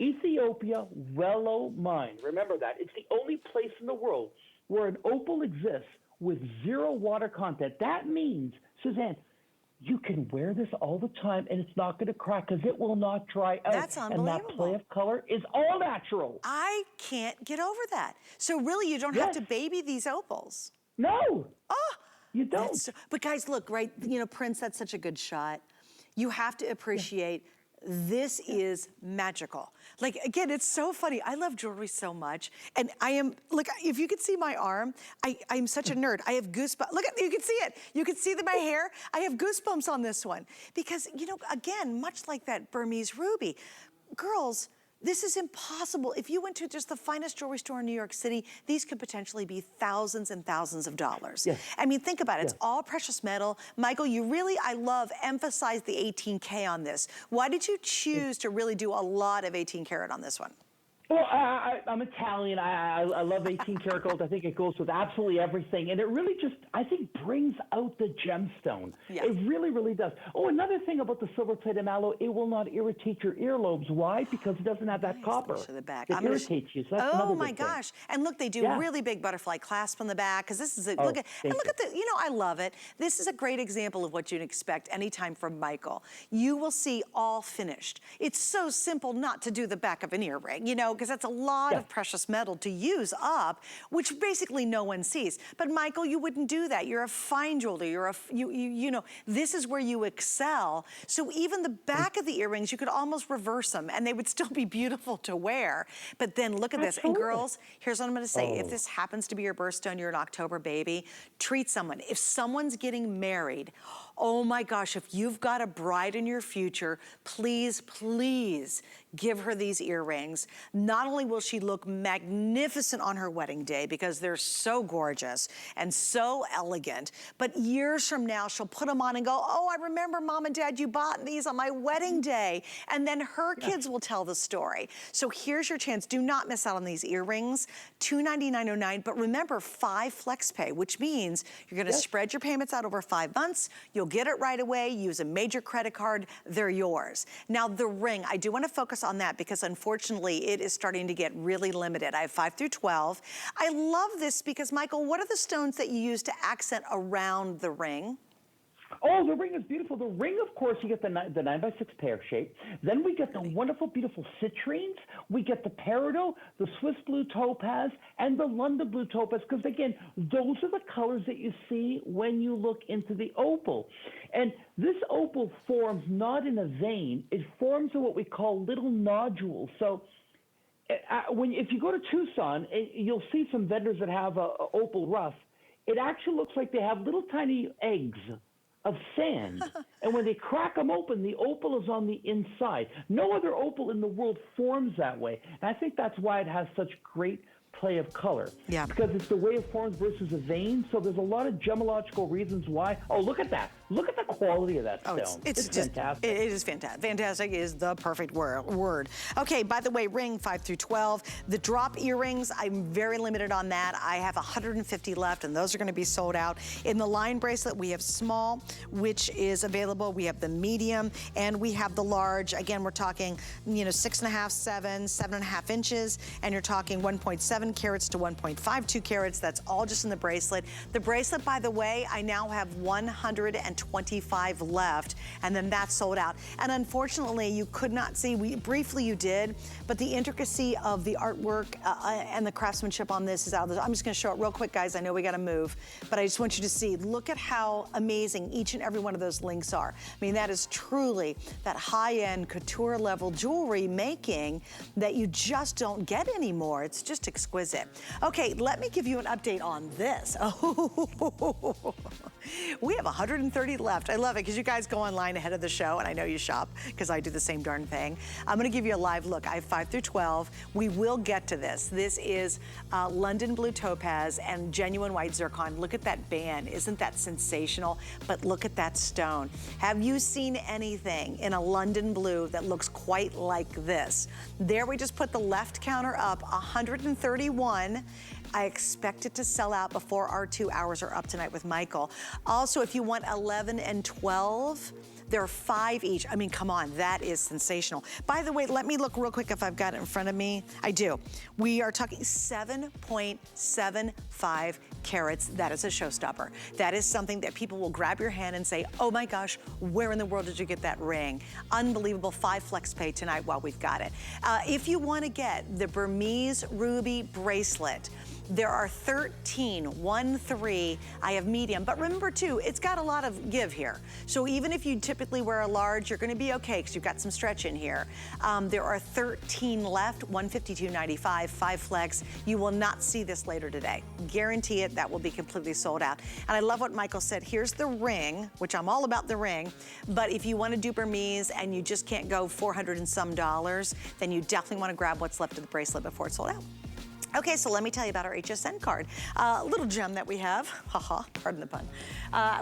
Ethiopia, Wello Mine. Remember that. It's the only place in the world where an opal exists with 0 water content. That means, Suzanne, you can wear this all the time and it's not going to crack because it will not dry out. That's unbelievable. And that play of color is all natural. I can't get over that. So really, you don't have to baby these opals. No. Oh, you don't. But guys, look, right, you know, Prince, that's such a good shot. You have to appreciate this is magical. Like, again, it's so funny. I love jewelry so much. And I am, look, if you could see my arm, I'm such a nerd. I have goosebumps. Look, you can see it. You can see my hair. I have goosebumps on this one. Because, you know, again, much like that Burmese ruby, girls, this is impossible. If you went to just the finest jewelry store in New York City, these could potentially be thousands and thousands of dollars. Yes. I mean, think about it. It's all precious metal. Michael, you really, I love, emphasize the 18K on this. Why did you choose to really do a lot of 18 karat on this one? Well, I'm Italian. I love 18 karat gold. I think it goes with absolutely everything. And it really just, I think, brings out the gemstone. Yeah. It really, really does. Oh, another thing about the silver-plated mallow, it will not irritate your earlobes. Why? Because it doesn't have that copper. To the back. It irritates you. So that's oh, my gosh. And look, they do really big butterfly clasp on the back because this is a, look at the, you know, I love it. This is a great example of what you'd expect anytime from Michael. You will see all finished. It's so simple not to do the back of an earring, you know, because that's a lot of precious metal to use up, which basically no one sees. But Michael, you wouldn't do that. You're a fine jeweler. You're a, you know, this is where you excel. So even the back of the earrings, you could almost reverse them and they would still be beautiful to wear. But then look at this. And girls, here's what I'm going to say. If this happens to be your birthstone, you're an October baby, treat someone. If someone's getting married, oh my gosh, if you've got a bride in your future, please, please give her these earrings. Not only will she look magnificent on her wedding day because they're so gorgeous and so elegant, but years from now, she'll put them on and go, oh, I remember Mom and Dad, you bought these on my wedding day. And then her kids will tell the story. So here's your chance. Do not miss out on these earrings, $299.09. But remember, 5 flex pay, which means you're gonna spread your payments out over 5 months. You'll get it right away. Use a major credit card. They're yours. Now, the ring, I do wanna focus on that because unfortunately, it is starting to get really limited. I have 5 through 12. I love this because, Michael, what are the stones that you use to accent around the ring? Oh, the ring is beautiful. The ring, of course, you get the 9x6 pear shape. Then we get the wonderful, beautiful citrines. We get the peridot, the Swiss blue topaz, and the London blue topaz, because, again, those are the colors that you see when you look into the opal. And this opal forms not in a vein. It forms in what we call little nodules. So if you go to Tucson, you'll see some vendors that have a opal rough. It actually looks like they have little tiny eggs of sand. And when they crack them open, the opal is on the inside. No other opal in the world forms that way. And I think that's why it has such great play of color. Yeah. Because it's the way it forms versus a vein. So there's a lot of gemological reasons why. Oh, look at that. Look at the quality of that stone. It's just fantastic. It is fantastic. Fantastic is the perfect word. Okay, by the way, ring 5 through 12. The drop earrings, I'm very limited on that. I have 150 left, and those are going to be sold out. In the line bracelet, we have small, which is available. We have the medium, and we have the large. Again, we're talking, 6.5, 7.5 inches, and you're talking 1.7 carats to 1.52 carats. That's all just in the bracelet. The bracelet, by the way, I now have 125 left, and then that's sold out. And unfortunately, you could not see, briefly you did, but the intricacy of the artwork and the craftsmanship on this is out of this. I'm just gonna show it real quick, guys. I know we gotta move, but I just want you to see, look at how amazing each and every one of those links are. I mean, that is truly that high-end couture level jewelry making that you just don't get anymore. It's just exquisite. Okay, let me give you an update on this. Oh, we have 130 left. I love it because you guys go online ahead of the show, and I know you shop because I do the same darn thing. I'm going to give you a live look. I have 5 through 12. We will get to this. This is London blue topaz and genuine white zircon. Look at that band. Isn't that sensational? But look at that stone. Have you seen anything in a London blue that looks quite like this? There we just put the left counter up, 131. I expect it to sell out before our 2 hours are up tonight with Michael. Also, if you want 11 and 12, there are 5 each. I mean, come on, that is sensational. By the way, let me look real quick if I've got it in front of me. I do. We are talking 7.75 carats. That is a showstopper. That is something that people will grab your hand and say, oh my gosh, where in the world did you get that ring? Unbelievable. 5 flex pay tonight while we've got it. If you want to get the Burmese Ruby bracelet, there are 13, 1-3. I have medium, but remember too, it's got a lot of give here. So even if you typically wear a large, you're gonna be okay because you've got some stretch in here. There are 13 left, $152.95, 5 flex. You will not see this later today. Guarantee it, that will be completely sold out. And I love what Michael said. Here's the ring, which I'm all about the ring, but if you wanna do Burmese and you just can't go $400 and some, then you definitely wanna grab what's left of the bracelet before it's sold out. Okay, so let me tell you about our HSN card. A little gem that we have, haha, pardon the pun.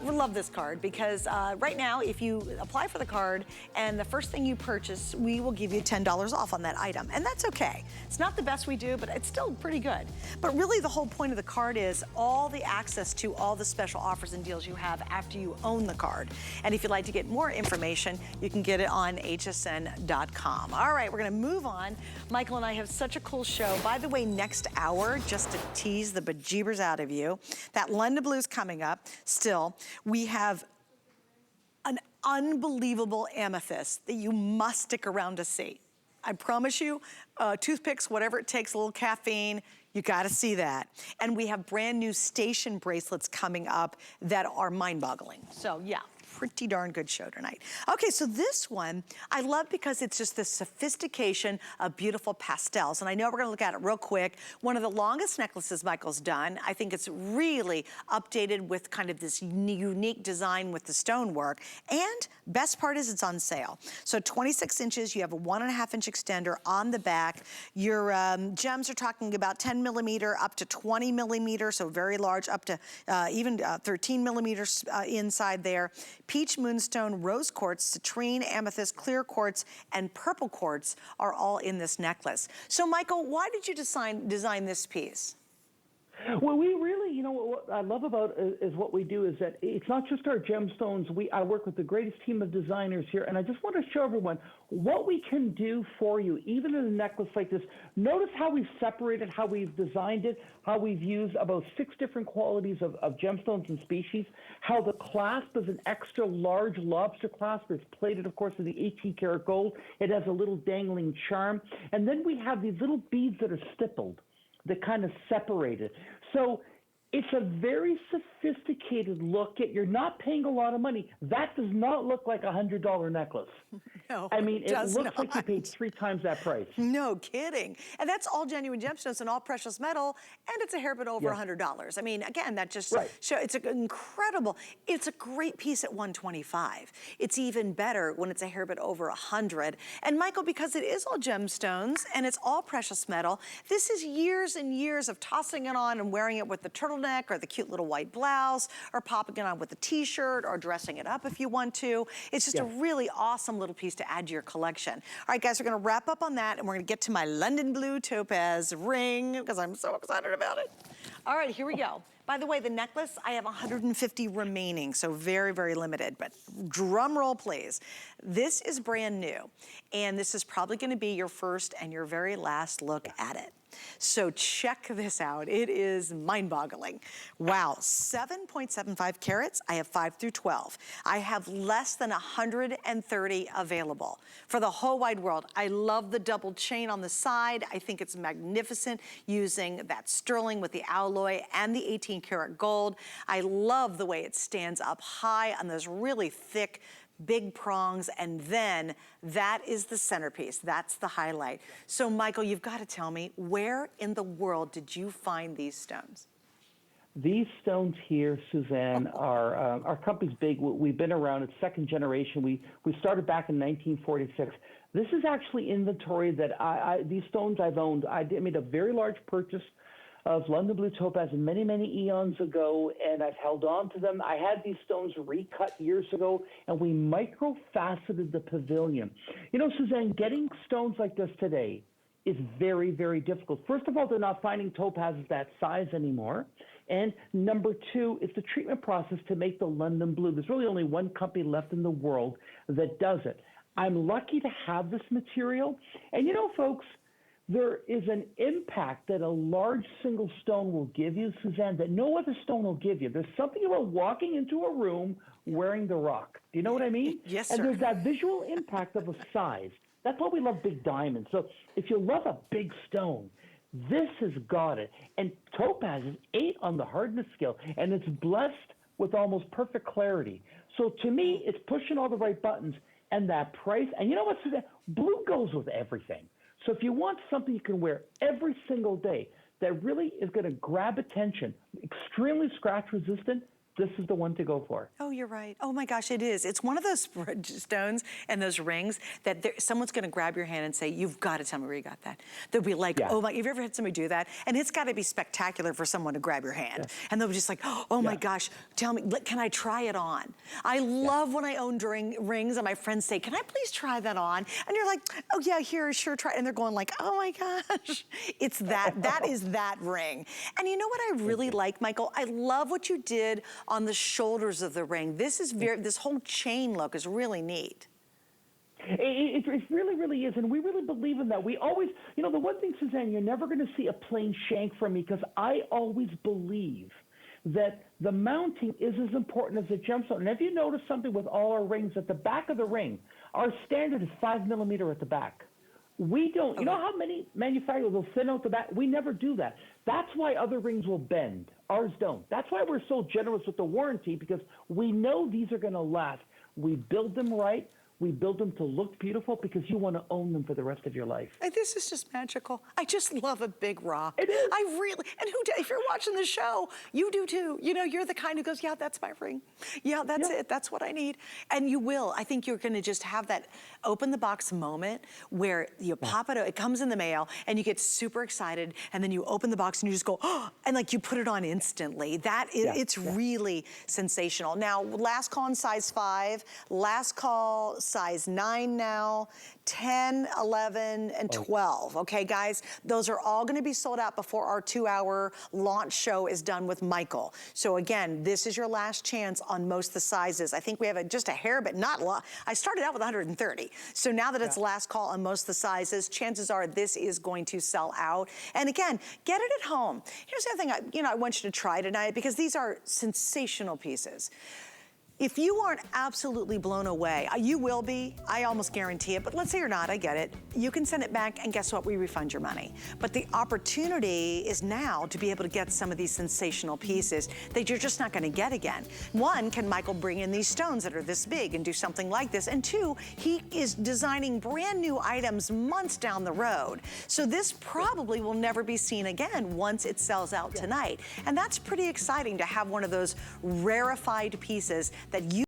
We love this card because right now, if you apply for the card and the first thing you purchase, we will give you $10 off on that item, and that's okay. It's not the best we do, but it's still pretty good. But really the whole point of the card is all the access to all the special offers and deals you have after you own the card. And if you'd like to get more information, you can get it on hsn.com. All right, we're gonna move on. Michael and I have such a cool show. By the way, next hour, just to tease the bejeebers out of you, that London Blue's coming up. Still, we have an unbelievable amethyst that you must stick around to see. I promise you, toothpicks, whatever it takes, a little caffeine, you gotta see that. And we have brand new station bracelets coming up that are mind-boggling. So yeah, pretty darn good show tonight. Okay, so this one I love because it's just the sophistication of beautiful pastels. And I know we're gonna look at it real quick. One of the longest necklaces Michael's done. I think it's really updated with kind of this unique design with the stonework. And best part is it's on sale. So 26 inches, you have a 1.5-inch extender on the back. Your gems are talking about 10 millimeter up to 20 millimeter, so very large, up to even 13 millimeters inside there. Peach moonstone, rose quartz, citrine, amethyst, clear quartz, and purple quartz are all in this necklace. So Michael, why did you design this piece? Well, we really, you know, what I love about is what we do is that it's not just our gemstones. I work with the greatest team of designers here, and I just want to show everyone what we can do for you, even in a necklace like this. Notice how we've separated, how we've designed it, how we've used about 6 different qualities of gemstones and species, how the clasp is an extra large lobster clasp. It's plated, of course, in the 18-karat gold. It has a little dangling charm. And then we have these little beads that are stippled, that kind of separated. So it's a very sophisticated look. You're not paying a lot of money. That does not look like a $100 necklace. No, I mean, it looks not. like you paid 3 times that price. No kidding. And that's all genuine gemstones and all precious metal, and it's a hair bit over $100. I mean, again, that just shows it's incredible. It's a great piece at $125. It's even better when it's a hair bit over $100. And Michael, because it is all gemstones and it's all precious metal, this is years and years of tossing it on and wearing it with the turtleneck or the cute little white blouse, or popping it on with a t-shirt, or dressing it up if you want to. It's just a really awesome little piece to add to your collection. All right, guys, we're gonna wrap up on that, and we're gonna get to my London Blue Topaz ring, because I'm so excited about it. All right, here we go. By the way, the necklace, I have 150 remaining, so very, very limited, but drum roll, please. This is brand new, and this is probably gonna be your first and your very last look at it. So check this out. It is mind-boggling. Wow, 7.75 carats. I have 5 through 12. I have less than 130 available for the whole wide world. I love the double chain on the side. I think it's magnificent using that sterling with the alloy and the 18-karat gold. I love the way it stands up high on those really thick big prongs, and then that is the centerpiece. That's the highlight. So Michael, you've got to tell me, where in the world did you find these stones? These stones here, Suzanne, are our company's big. We've been around. It's second generation. We started back in 1946. This is actually inventory that these stones I've owned. I made a very large purchase of London Blue Topaz many, many eons ago, and I've held on to them. I had these stones recut years ago, and we micro-faceted the pavilion. You know, Suzanne, getting stones like this today is very, very difficult. First of all, they're not finding topazes that size anymore. And number 2, it's the treatment process to make the London Blue. There's really only one company left in the world that does it. I'm lucky to have this material. And you know, folks, there is an impact that a large single stone will give you, Suzanne, that no other stone will give you. There's something about walking into a room wearing the rock. Do you know what I mean? Yes, sir. And there's that visual impact of a size. That's why we love big diamonds. So if you love a big stone, this has got it. And topaz is 8 on the hardness scale, and it's blessed with almost perfect clarity. So to me, it's pushing all the right buttons, and that price. And you know what, Suzanne? Blue goes with everything. So if you want something you can wear every single day that really is going to grab attention, extremely scratch resistant, this is the one to go for. Oh, you're right. Oh my gosh, it is. It's one of those stones and those rings that someone's gonna grab your hand and say, you've got to tell me where you got that. They'll be like, oh my, have you ever had somebody do that? And it's gotta be spectacular for someone to grab your hand. And they'll be just like, oh my gosh, tell me, can I try it on? I love when I own rings and my friends say, can I please try that on? And you're like, oh yeah, here, sure, try. And they're going like, oh my gosh. It's that is that ring. And you know what I really like, Michael? I love what you did on the shoulders of the ring. This is this whole chain look is really neat. It really, really is, and we really believe in that. We always, you know, the one thing, Suzanne, you're never going to see a plain shank from me, because I always believe that the mounting is as important as the gemstone. And if you notice something with all our rings, at the back of the ring, our standard is 5 millimeter at the back. We don't, you know how many manufacturers will thin out the back? We never do that. That's why other rings will bend. Ours don't. That's why we're so generous with the warranty, because we know these are going to last. We build them right. We build them to look beautiful because you want to own them for the rest of your life. This is just magical. I just love a big rock. It is. I really, and if you're watching the show, you do too. You know, you're the kind who goes, yeah, that's my ring. Yeah, that's it. That's what I need. And you will. I think you're going to just have that open the box moment where you pop it, it comes in the mail, and you get super excited, and then you open the box and you just go, oh, and like you put it on instantly. That is, it's really sensational. Now, last call in size 5, last call size 9 now, 10, 11, and 12. Okay, guys, those are all going to be sold out before our 2-hour launch show is done with Michael. So again, this is your last chance on most of the sizes. I think we have just a hair, but not a lot. I started out with 130. So now that it's last call on most of the sizes, chances are this is going to sell out. And again, get it at home. Here's the other thing I want you to try tonight, because these are sensational pieces. If you aren't absolutely blown away, you will be, I almost guarantee it, but let's say you're not, I get it. You can send it back, and guess what? We refund your money. But the opportunity is now to be able to get some of these sensational pieces that you're just not gonna get again. One, can Michael bring in these stones that are this big and do something like this? And two, he is designing brand new items months down the road. So this probably will never be seen again once it sells out tonight. And that's pretty exciting to have one of those rarefied pieces that you